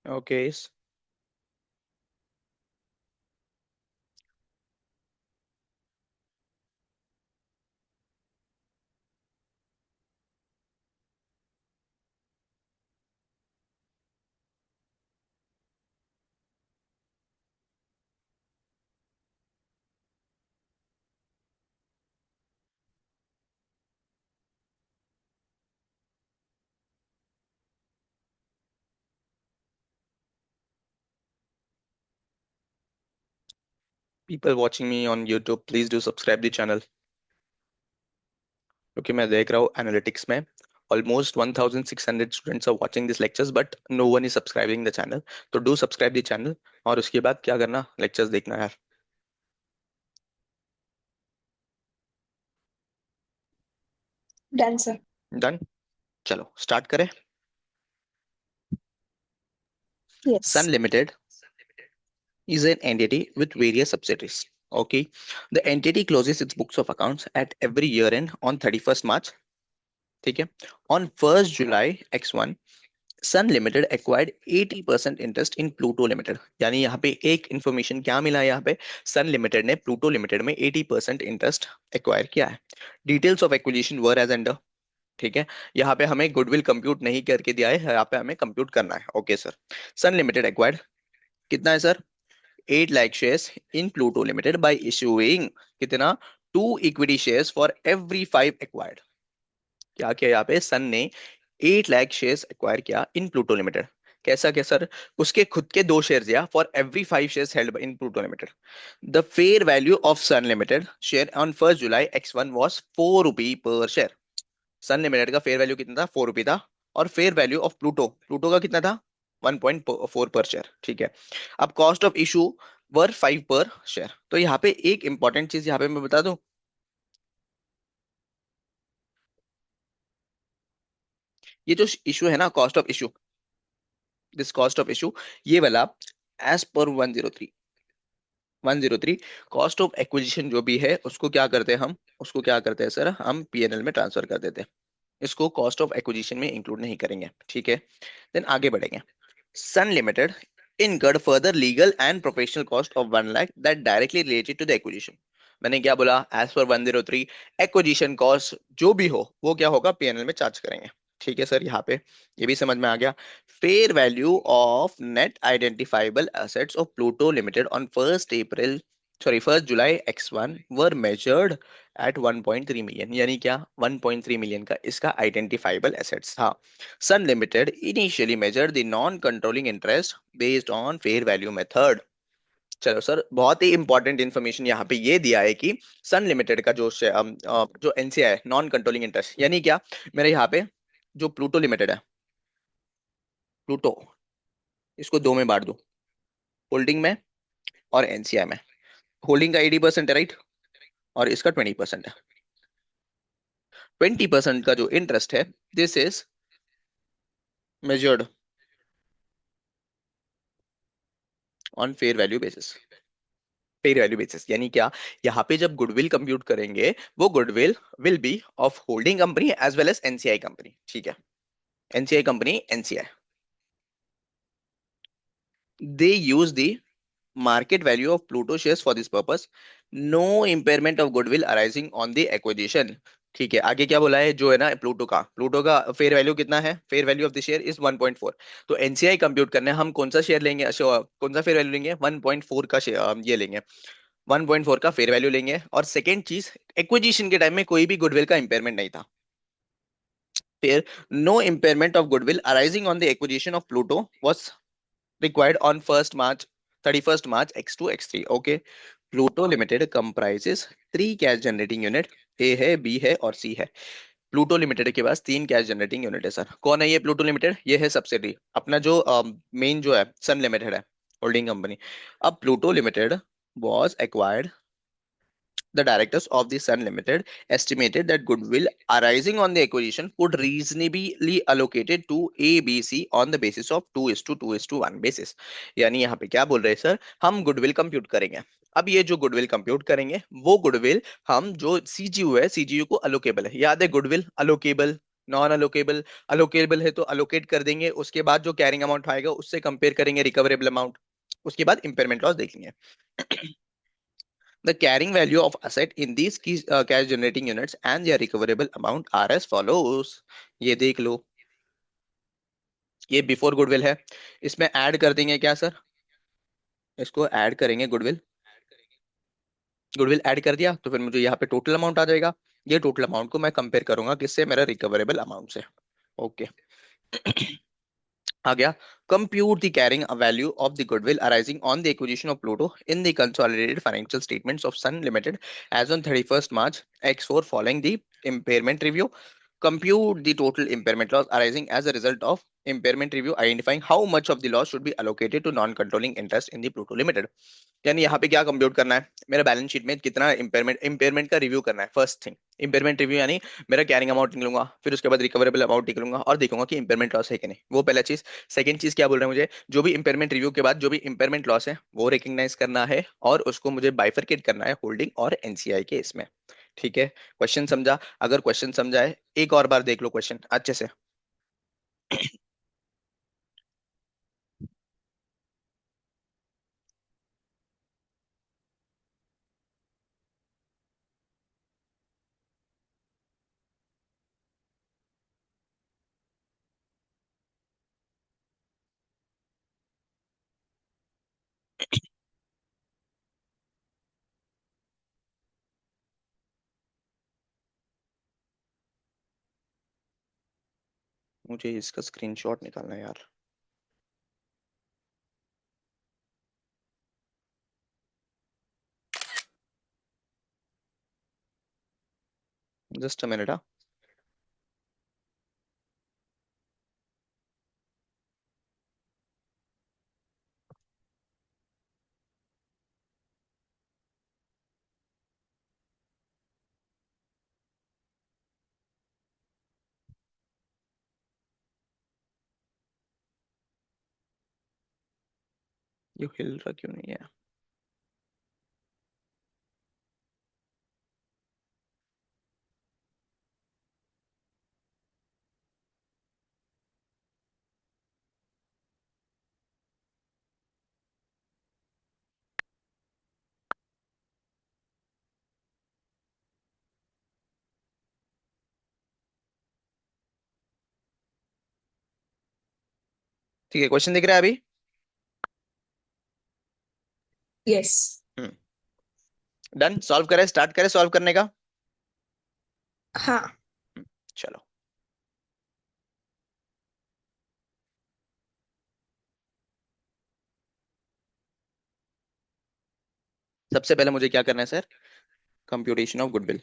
Okay. People watching me on YouTube, please do subscribe the channel. क्योंकि मैं देख रहा हूँ एनालिटिक्स में almost 1600 students are watching this lectures but no one is subscribing the channel. तो डू सब्सक्राइब द चैनल और उसके बाद क्या करना, लेक्चर्स देखना यार। Done, sir. डन। चलो स्टार्ट करें। सन Yes. Limited is an entity with various subsidiaries. Okay, the entity closes its books of accounts at every year end on 31st March. ठीक है। On 1st July X1 Sun limited acquired 80% interest in Pluto limited. यानी यहाँ पे एक information क्या मिला, यहाँ पे सन लिमिटेड ने प्लूटो लिमिटेड में 80% इंटरेस्ट एक्वायर किया है। Details of acquisition were as under. ठीक है। यहाँ पे हमें गुडविल कंप्यूट नहीं करके दिया है, यहाँ पे हमें कंप्यूट करना है। Okay sir. Sun limited acquired कितना है सर, 8 lakh shares in Pluto limited by issuing कितना, 2 equity shares for every 5 acquired. क्या किया यहाँ पे, सन ने 8 लाख शेयर्स एक्वायर किया इन प्लूटो लिमिटेड। कैसा क्या सर, उसके खुद के 2 शेयर दिया for every 5 shares held in Pluto Limited. The fair value of Sun Limited share on 1st July X1 was 4 rupee per share. Sun Limited का फेयर वैल्यू कितना था, 4 रुपी था। और fair value of Pluto, Pluto का कितना था, 1.4 पर share. ठीक है। अब कॉस्ट ऑफ इशू वर 5 पर शेयर। तो यहाँ पे एक इंपॉर्टेंट चीज यहाँ पे मैं बता दूं, ये जो इशू है ना, cost of issue, this cost of issue, ये वाला as per 103 cost of acquisition जो भी है उसको क्या करते हैं हम, उसको क्या करते हैं सर, हम पीएनएल में ट्रांसफर कर देते हैं। इसको कॉस्ट ऑफ एक्विजिशन में इंक्लूड नहीं करेंगे। ठीक है। देन आगे बढ़ेंगे। सन limited incurred further legal and professional cost of 1 lakh that directly related to the acquisition। मैंने क्या बोला, एज पर 103 एक्विजिशन कॉस्ट जो भी हो वो क्या होगा, पीएनएल में चार्ज करेंगे। ठीक है सर, यहाँ पे ये भी समझ में आ गया। Fair value of net identifiable assets of Pluto limited on 1st July X1 were measured eight 1.3 million. यानी क्या, 1.3 मिलियन का इसका आइडेंटिफाइबल एसेट्स था। Sun Limited initially measured the non-controlling interest based on fair value method। चलो sir, बहुत ही important information यहाँ पे ये दिया है कि सन लिमिटेड का जो एनसीआई है, नॉन कंट्रोलिंग इंटरेस्ट, यानी क्या, मेरे यहाँ पे जो प्लूटो लिमिटेड है, प्लूटो, इसको दो में बांट दो, होल्डिंग में और एनसीआई में। होल्डिंग का 80% है राइट, और इसका 20% है। 20% का जो इंटरेस्ट है, this is measured on fair value basis. Fair value basis यानी क्या, यहाँ पे जब गुडविल कंप्यूट करेंगे, वो goodwill will be of holding company as well as NCI company. ठीक है। NCI company, NCI, they use the market value of Pluto shares for this purpose, no impairment of goodwill arising on the acquisition। ठीक है। आगे क्या बोला है, जो है ना प्लूटो का फेयर वैल्यू कितना है, fair value of the share is 1.4। तो एनसीआई कंप्यूट करने हम कौन सा शेयर लेंगे, कौन सा फेयर वैल्यू लेंगे, 1.4 का शेयर ये लेंगे, 1.4 का फेयर वैल्यू लेंगे। और सेकेंड चीज, एक्विजिशन के टाइम में कोई भी गुडविल का इंपेयरमेंट नहीं था। फिर no impairment of goodwill arising on the acquisition of Pluto was required on 1st March 31st March X2 X3। okay, Pluto Limited comprises 3 cash generating unit, A है, B है और C है। Pluto limited के पास 3 cash generating unit है sir. कौन है ये Pluto limited, ये है सब्सिडी, अपना जो मेन जो है सन लिमिटेड है, होल्डिंग कंपनी। अब Pluto limited was acquired, the directors of the Sun Limited estimated that goodwill arising on the acquisition could reasonably allocated to ABC on the basis of 2:2:1 basis। यानी यहाँ पे क्या बोल रहे हैं सर, हम गुडविल कंप्यूट करेंगे। अब ये जो गुडविल कंप्यूट करेंगे, वो गुडविल हम जो सीजीयू है, सीजीयू को अलोकेबल है, याद है गुडविल अलोकेबल, नॉन अलोकेबल, अलोकेबल है तो अलोकेट कर देंगे, उसके बाद जो कैरिंग अमाउंट आएगा उससे कंपेयर करेंगे रिकवरेबल अमाउंट, उसके बाद इम्पेयरमेंट लॉस देख लेंगे। The carrying value of asset in these key cash generating units and their recoverable amount are as follows। ये देख लो, ये बिफोर गुडविल है। इसमें ऐड कर देंगे क्या सर, इसको ऐड करेंगे गुडविल, गुडविल ऐड कर दिया तो फिर मुझे यहाँ पे टोटल अमाउंट आ जाएगा। ये टोटल अमाउंट को मैं कंपेयर करूंगा किससे, मेरा रिकवरेबल अमाउंट से। ओके। आ गया। Compute the carrying value of the goodwill arising on the acquisition of Pluto in the consolidated financial statements of Sun Limited as on 31st March X4 following the impairment review। Compute the total impairment loss arising as a result of impairment review, identifying how much of the loss should be allocated to non-controlling interest in the Pluto Limited। यानी यहाँ पे क्या compute करना है, मेरा balance sheet में कितना impairment, impairment का रिव्यू करना है। फर्स्ट थिंग इम्पेयरमेंट रिव्यू, यानी मेरा कैरिंग अमाउंट निकलूंगा, फिर उसके बाद रिकवरेबल अमाउंट निकलूंगा और देखूंगा कि इम्पेयरमेंट लॉस है कि नहीं, वो पहला चीज। सेकंड चीज क्या बोल रहे हैं मुझे, जो भी इम्पेयरमेंट रिव्यू के बाद जो भी इम्पेयरमेंट लॉस है वो रिकग्नाइज करना है और उसको मुझे बाइफरकेट करना है होल्डिंग और एनसीआई के इसमें। ठीक है, क्वेश्चन समझा? अगर क्वेश्चन समझा है एक और बार देख लो क्वेश्चन अच्छे से। मुझे इसका स्क्रीनशॉट निकालना है यार। Just a minute. ये हिल रहा क्यों नहीं है? ठीक है, क्वेश्चन दिख रहा है अभी? यस। हम्म। डन, सॉल्व करें, स्टार्ट करें सॉल्व करने का। हाँ। चलो, सबसे पहले मुझे क्या करना है सर, कंप्यूटेशन ऑफ गुडविल।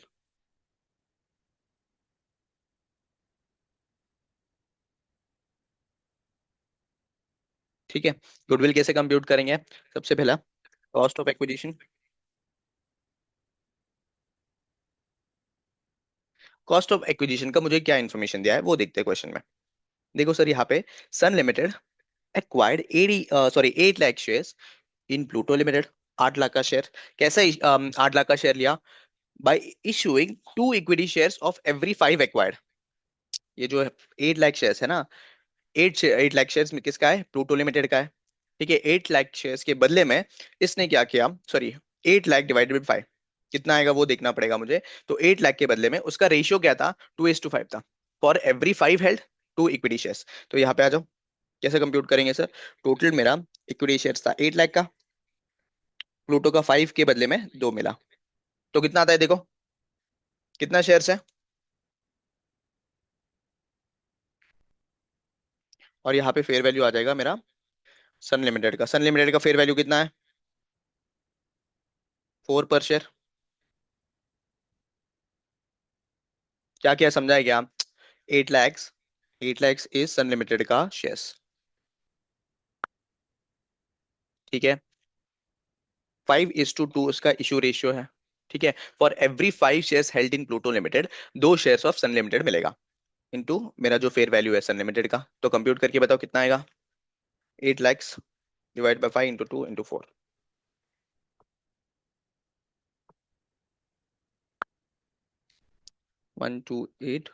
ठीक है, गुडविल कैसे कंप्यूट करेंगे? सबसे पहला cost of acquisition. Cost of acquisition का मुझे क्या इन्फॉर्मेशन दिया है वो देखते हैं क्वेश्चन में। देखो सर, यहाँ पे Sun limited acquired 8 lakh shares in Pluto limited. 8 lakh का शेयर, कैसा 8 लाख का शेयर लिया? By issuing 2 equity shares of every 5 acquired. ये जो 8 लाख शेयर्स है ना, 8 लाख शेयर्स में किसका है, प्लूटो लिमिटेड का है। ठीक है, 8 लाख शेयर्स के बदले में इसने क्या किया, सॉरी, 8 लाख डिवाइडेड बाई 5 कितना आएगा वो देखना पड़ेगा मुझे। तो 8 लाख के बदले में उसका रेशियो क्या था, 2:5 था। For every 5 held 2 equity shares. तो यहाँ पे आ जाओ, कैसे कंप्यूट करेंगे सर। टोटल मेरा इक्विटी शेयर्स था 8 लाख का, प्लूटो का 5 के बदले में 2 मिला, तो कितना आता है देखो, कितना शेयर्स है। और यहाँ पे फेयर वैल्यू आ जाएगा मेरा सन लिमिटेड का। सन लिमिटेड का फेयर वैल्यू कितना है, 4 पर शेयर। क्या क्या समझाया क्या? 8 lakhs, 8 lakhs is Sun Limited का शेयर्स। ठीक है, 5:2 उसका इशू रेशियो है। ठीक है, for every 5 shares held in Pluto Limited 2 shares of Sun Limited मिलेगा, इनटू मेरा जो फेयर वैल्यू है सन लिमिटेड का। तो कंप्यूट करके बताओ कितना आएगा। 8 lakhs divide by 5 into 2 into 4। 128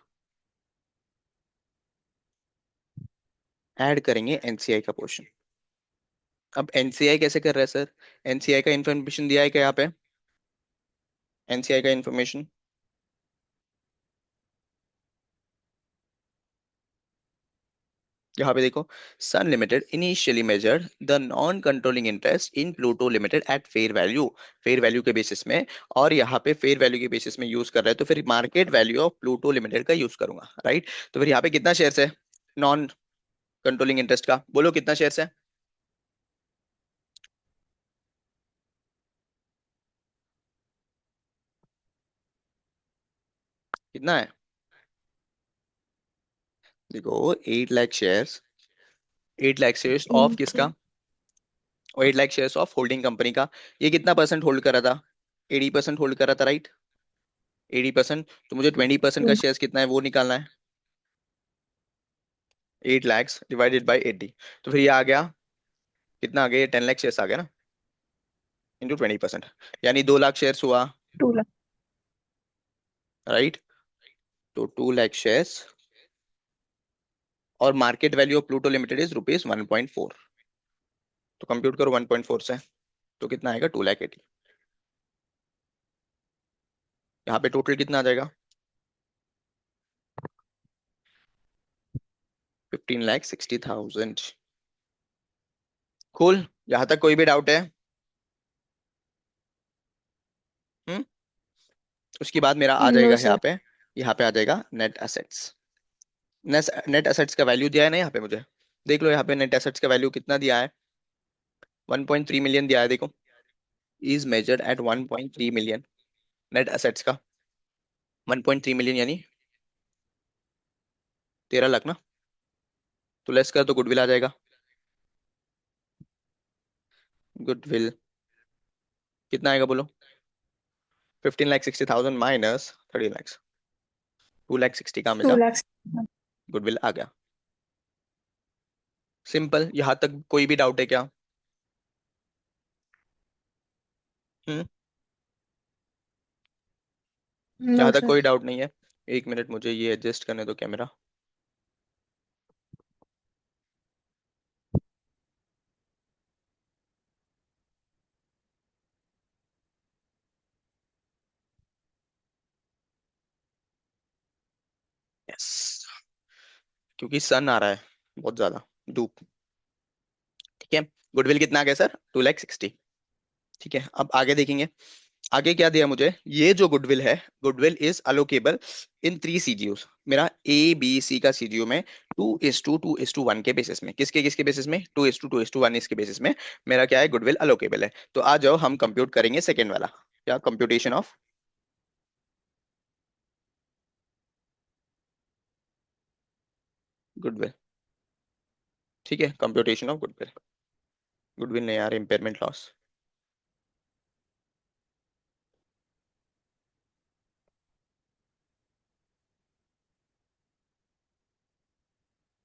add करेंगे एनसीआई का पोर्शन। अब एनसीआई कैसे कर रहा है सर? एनसीआई का इंफॉर्मेशन दिया है क्या यहाँ पे? एनसीआई का इंफॉर्मेशन यहाँ पे देखो, Sun limited initially measured the non controlling interest in Pluto limited at fair value, fair value के बेसिस में। और यहाँ पे फेयर वैल्यू के बेसिस में यूज कर रहे हैं, तो फिर market value of Pluto limited का यूज करूंगा, राइट? तो फिर यहाँ पे कितना शेयर्स है नॉन कंट्रोलिंग इंटरेस्ट का? बोलो कितना शेयर्स है? कितना है? देखो 8 lakh shares, 8 lakh shares of okay. किसका? और 8 lakh shares of holding company का। ये कितना परसेंट होल्ड कर रहा था? 80% होल्ड कर रहा था, राइट? 80%। तो मुझे 20% का शेयर्स कितना है वो निकालना है। 8 लैक्स डिवाइडेड बाई 80। तो फिर ये आ गया, कितना आ गया? ये 10 लाख शेयर्स आ गया ना, इंटू 20%, यानी 2 लाख शेयर्स हुआ, 2 लाख। राइट? तो 2 लाख शेयर्स, और market value of Pluto limited is rupees 1.4। तो कंप्यूट करो 1.4 से, तो कितना आएगा? 2 लाख 80। यहाँ पे टोटल कितना आ जाएगा? 15,60,000। cool। यहाँ तक कोई भी डाउट है? हम्म। उसके बाद मेरा आ नो जाएगा सर। यहाँ पे आ जाएगा नेट एसेट्स। नेट एसेट्स का वैल्यू दिया है ना यहाँ पे मुझे, देख लो यहाँ पे नेट एसेट्स का वैल्यू कितना दिया है? 1.3 मिलियन दिया है, देखो। Is measured eight 1.3 million, net assets का 1.3 मिलियन, यानी 13 लाख ना। तो लेस कर तो गुडविल आ जाएगा। गुडविल कितना आएगा बोलो? 15,60,000 माइनस 30 लैक्स, 2,60,000 का टू मेरा लाख गुडविल आ गया। सिंपल। यहाँ तक कोई भी डाउट है क्या? हम्म। नो यहाँ तक सर। कोई डाउट नहीं है? 1 मिनट, मुझे ये एडजस्ट करने दो कैमरा। यस, क्योंकि सन आ रहा है बहुत ज्यादा, धूप। ठीक है। गुडविल कितना आ गया सर? 2,60,000। ठीक है, अब आगे देखेंगे। आगे क्या दिया मुझे? ये जो गुडविल है, गुडविल इज अलोकेबल इन 3 सीजीओस। मेरा ABC का सीजीओ में 2:2:1 के बेसिस में, किसके किसके बेसिस में? 2:2:1 इसके बेसिस में मेरा क्या है? गुडविल अलोकेबल है। तो आ जाओ हम कंप्यूट करेंगे सेकेंड वाला। क्या? Computation of goodwill. ठीक है, कंप्यूटेशन ऑफ गुडविल। गुडविल नहीं यार, इम्पेयरमेंट लॉस।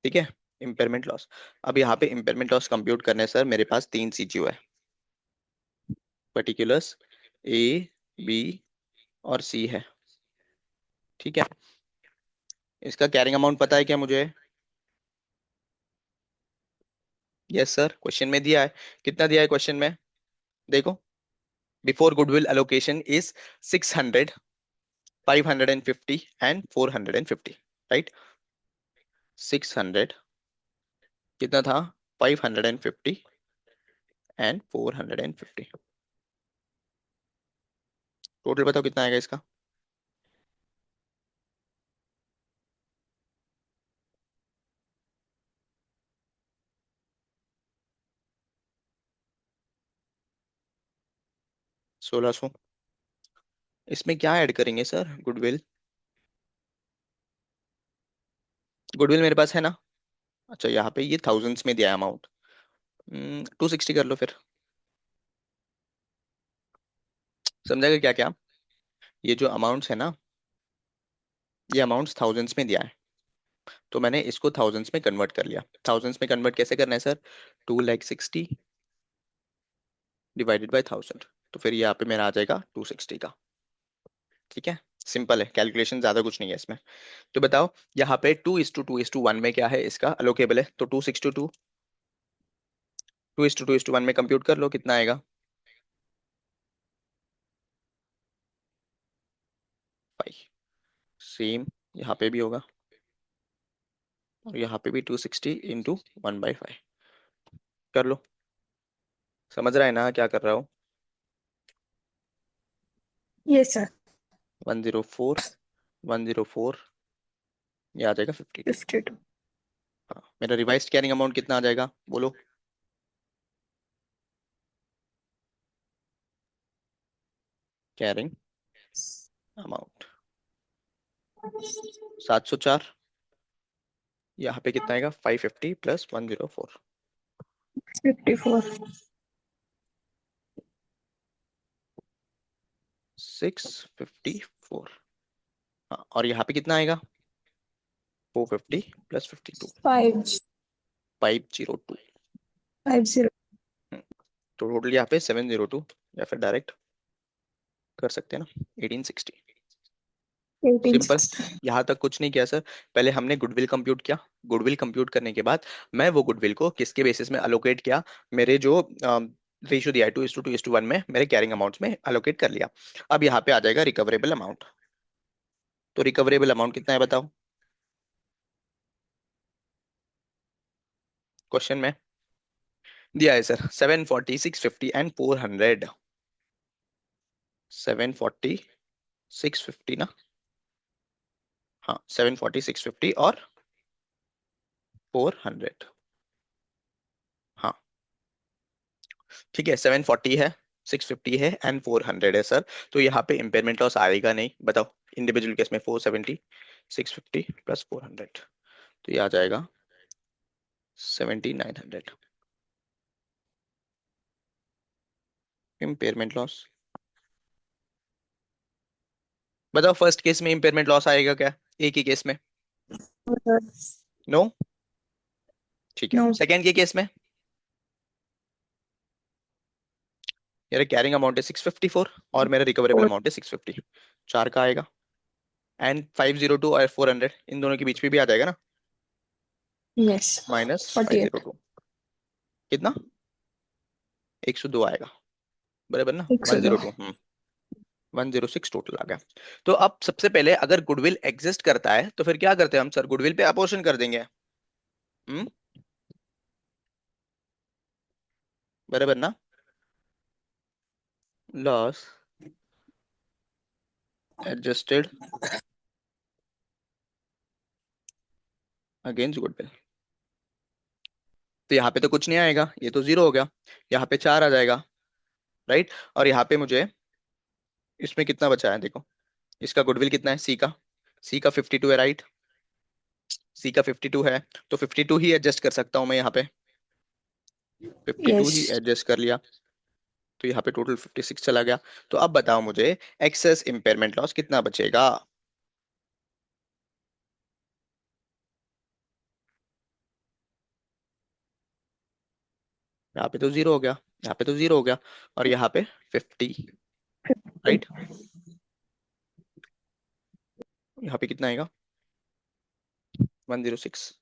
ठीक है, इम्पेयरमेंट लॉस। अब यहाँ पे इम्पेयरमेंट लॉस कंप्यूट करने सर मेरे पास 3 सीजीओ है, पर्टिकुलर्स A, B और C है। ठीक है। इसका कैरिंग अमाउंट पता है क्या मुझे? यस सर, क्वेश्चन में दिया है। कितना दिया है क्वेश्चन में? देखो, before goodwill allocation is 600, 550 and 450, right? 600 कितना था? 550 एंड 450। टोटल बताओ कितना आएगा इसका? 1,600। इसमें क्या ऐड करेंगे सर? गुडविल, गुडविल मेरे पास है ना। अच्छा, यहाँ पे ये थाउजेंड्स में दिया है अमाउंट। 260 कर लो फिर। समझाएगा क्या क्या? ये जो अमाउंट्स है ना, ये अमाउंट्स थाउजेंड्स में दिया है, तो मैंने इसको थाउजेंड्स में कन्वर्ट कर लिया। थाउजेंड्स में कन्वर्ट कैसे करना है सर? 2,60,000 divided by 1,000। तो फिर यहाँ पे मेरा आ जाएगा 260 का। ठीक है। सिंपल है, कैलकुलेशन ज्यादा कुछ नहीं है इसमें। तो बताओ यहाँ पे 2:2:1 में क्या है, इसका अलोकेबल है, तो 2:6 2:1 में कंप्यूट कर लो कितना आएगा। 5। सेम यहाँ पे भी होगा, और यहाँ पे भी 260 × 1/5 कर लो। समझ रहा है ना क्या कर रहा हो। Yes, sir. 104, 104, ये आ जाएगा 52। 52. हाँ, मेरा रिवाइज्ड कैरिंग अमाउंट कितना आ जाएगा बोलो। कैरिंग अमाउंट 704, यहाँ पे कितना आएगा 550 + 104, 54. 654। हाँ, और यहाँ पे कितना आएगा 450 + 52, 5. 502। 50. तो टोटल यहाँ पे 702, या फिर डायरेक्ट कर सकते हैं ना 1860। सिंपल। 1860. यहाँ तक कुछ नहीं किया सर। पहले हमने गुडविल कंप्यूट किया, गुडविल कंप्यूट करने के बाद मैं वो गुडविल को किसके बेसिस में अलोकेट किया, मेरे जो रेशियो दिया है 2:2:1 में, मेरे कैरिंग अमाउंट्स में अलोकेट कर लिया। अब यहाँ पे आ जाएगा रिकवरेबल अमाउंट। तो रिकवरेबल अमाउंट कितना है बताओ क्वेश्चन में। दिया है सर 740, 650 एंड 400। 740, 650 ना। हाँ 740, 650 और 400। हाँ ठीक है, 740 है, 650 है एंड 400 है सर। तो यहाँ पे इम्पेयरमेंट लॉस आएगा नहीं, बताओ। इंडिविजुअल केस में 470, 650 + 400, तो ये आ जाएगा 7900 इम्पेयरमेंट लॉस। बताओ फर्स्ट केस में इम्पेयरमेंट लॉस आएगा क्या, एक ही केस में। नो। ठीक है, No. सेकेंड के केस में मेरा कैरिंग अमाउंट है 654 और मेरा रिकवरेबल 4. अमाउंट है 650, चार का आएगा। एंड 502 और 400 इन दोनों के बीच में भी आ जाएगा ना, Yes. Minus five 48. Zero two कितना 102 आएगा, बराबर ना 102. 102। 106 टोटल आ गया। तो अब सबसे पहले अगर गुडविल एग्जिस्ट करता है तो फिर क्या करते हैं हम सर, गुडविल पे अपोर्शन कर देंगे। हम्म, बराबर ना। लॉस एडजस्टेड अगेंस्ट गुडविल, तो यहाँ पे तो कुछ नहीं आएगा, ये तो जीरो हो गया। यहाँ पे चार आ जाएगा, राइट। और यहाँ पे मुझे इसमें कितना बचा है देखो, इसका गुडविल कितना है, सी का 52 है, राइट। सी का 52 है, तो 52 ही एडजस्ट कर सकता हूँ मैं यहाँ पे, 52 ही Yes. एडजस्ट कर लिया। तो यहाँ पे टोटल 56 चला गया। तो अब बताओ मुझे एक्सेस इंपेयरमेंट लॉस कितना बचेगा। यहाँ पे तो जीरो हो गया, यहाँ पे तो जीरो हो गया, और यहाँ पे 50, राइट। यहाँ पे कितना आएगा 106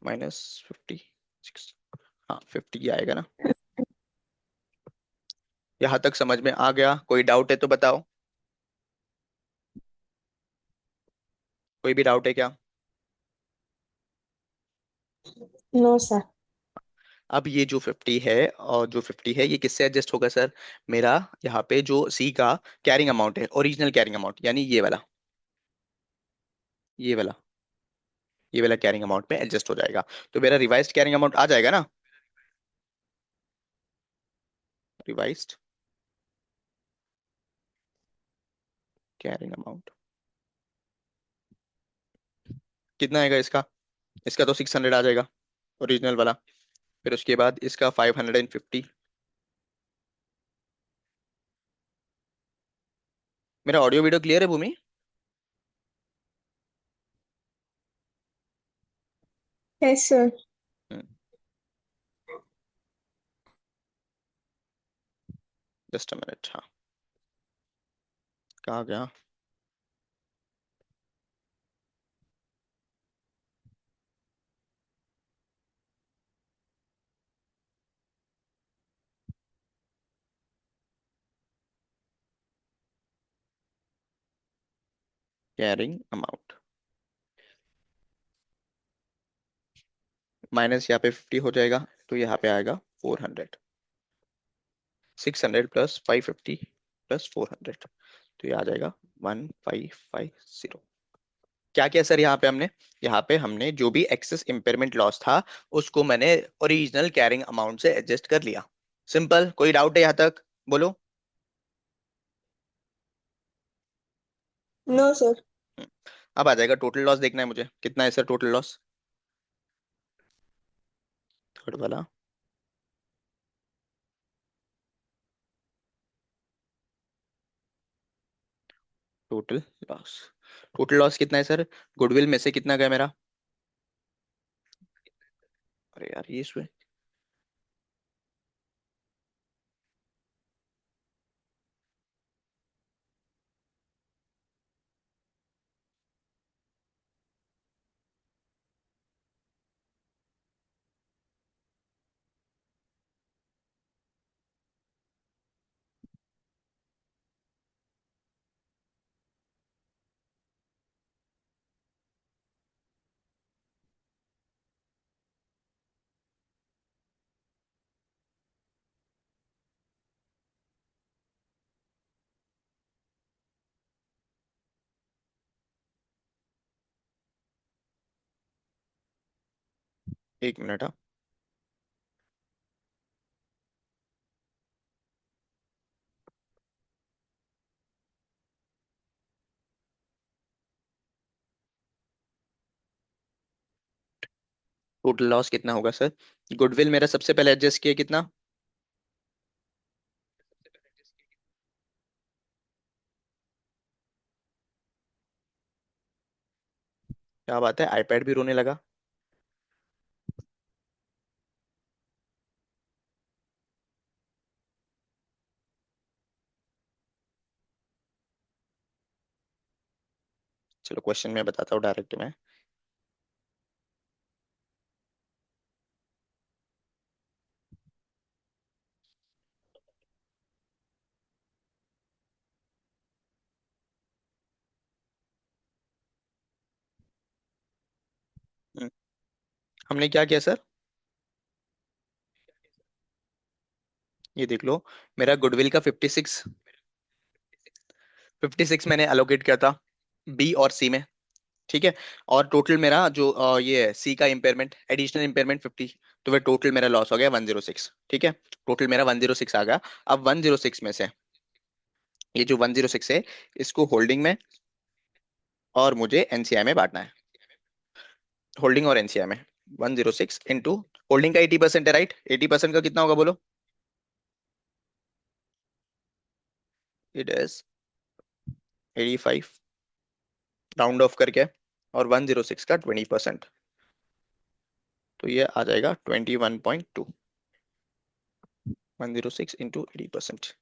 -56। हाँ 50 आएगा ना। यहाँ तक समझ में आ गया, कोई डाउट है तो बताओ, कोई भी डाउट है क्या। No, sir. अब ये जो 50 है, और जो 50 है ये किससे एडजस्ट होगा सर, मेरा यहाँ पे जो सी का कैरिंग अमाउंट है, ओरिजिनल कैरिंग अमाउंट, यानी ये वाला, ये वाला, ये वाला कैरिंग अमाउंट में एडजस्ट हो जाएगा। तो मेरा रिवाइज्ड कैरिंग अमाउंट आ जाएगा ना, रिवाइज्ड कैरिंग अमाउंट कितना आएगा इसका, इसका तो 600 आ जाएगा ओरिजिनल वाला। फिर उसके बाद इसका 550। मेरा ऑडियो वीडियो क्लियर है भूमि। Yes, sir. Just a minute, हाँ कहाँ गया। कैरिंग अमाउंट माइनस यहाँ पे 50 हो जाएगा, तो यहाँ पे आएगा 400। 600 प्लस 550 प्लस 400, तो ये आ जाएगा 1550। क्या किया सर यहाँ पे हमने? यहाँ पे हमने जो भी एक्सेस इम्पेयरमेंट लॉस था उसको मैंने ओरिजिनल कैरिंग अमाउंट से एडजस्ट कर लिया। सिंपल। कोई डाउट है यहाँ तक? बोलो। No sir. हम्म, अब आ जाएगा टोटल लॉस। देखना है मुझे कितना है सर टोटल लॉस, थर्ड वाला। टोटल लॉस, टोटल लॉस कितना है सर? गुडविल में से कितना गया मेरा? अरे यार ये इसमें, एक मिनट। हाँ, टोटल लॉस कितना होगा सर? गुडविल मेरा सबसे पहले एडजस्ट किया कितना? क्या बात है, आईपैड भी रोने लगा। चलो क्वेश्चन में बताता हूँ डायरेक्ट मैं। हम्म, हमने क्या किया सर? ये देख लो, मेरा गुडविल का 56, 56 मैंने अलोकेट किया था बी और सी में। ठीक है। और टोटल मेरा जो ये है सी का इम्पेयरमेंट, एडिशनल इम्पेयरमेंट 50, तो वह टोटल मेरा लॉस हो गया 106। ठीक है, टोटल मेरा 106 आ गया। अब 106 में से ये जो 106 है इसको होल्डिंग में और मुझे एनसीआई में बांटना है। होल्डिंग और एनसीआई में 106 इंटू होल्डिंग का 80% है, राइट? 80% का कितना होगा बोलो? इट इज 85, राउंड ऑफ करके, और 106 का 20%, तो ये आ जाएगा 21.2। 106 इंटू 80%,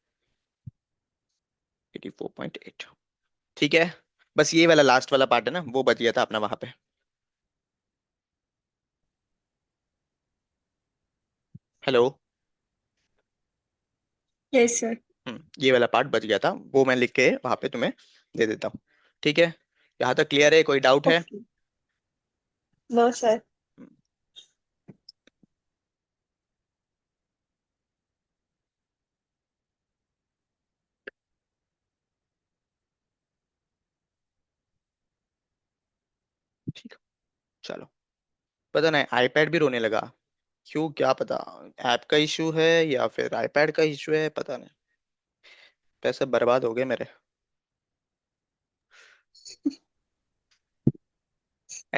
84.8। ठीक है। बस ये वाला लास्ट वाला पार्ट है ना, वो बच गया था अपना वहां पे। हेलो। Yes sir. ये वाला पार्ट बच गया था, वो मैं लिख के वहां पे तुम्हें दे देता हूँ। ठीक है, यहाँ तक क्लियर है? कोई डाउट है? ओके। No sir. हम्म, ठीक है, चलो। पता नहीं आईपैड भी रोने लगा, क्यों क्या पता, ऐप का इशू है या फिर आईपैड का इशू है, पता नहीं। पैसे बर्बाद हो गए मेरे।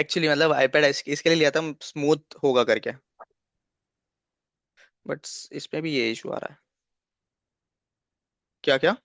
एक्चुअली मतलब आईपैड इसके लिए लिया था स्मूथ होगा करके, बट इसमें भी ये इशू आ रहा है। क्या क्या?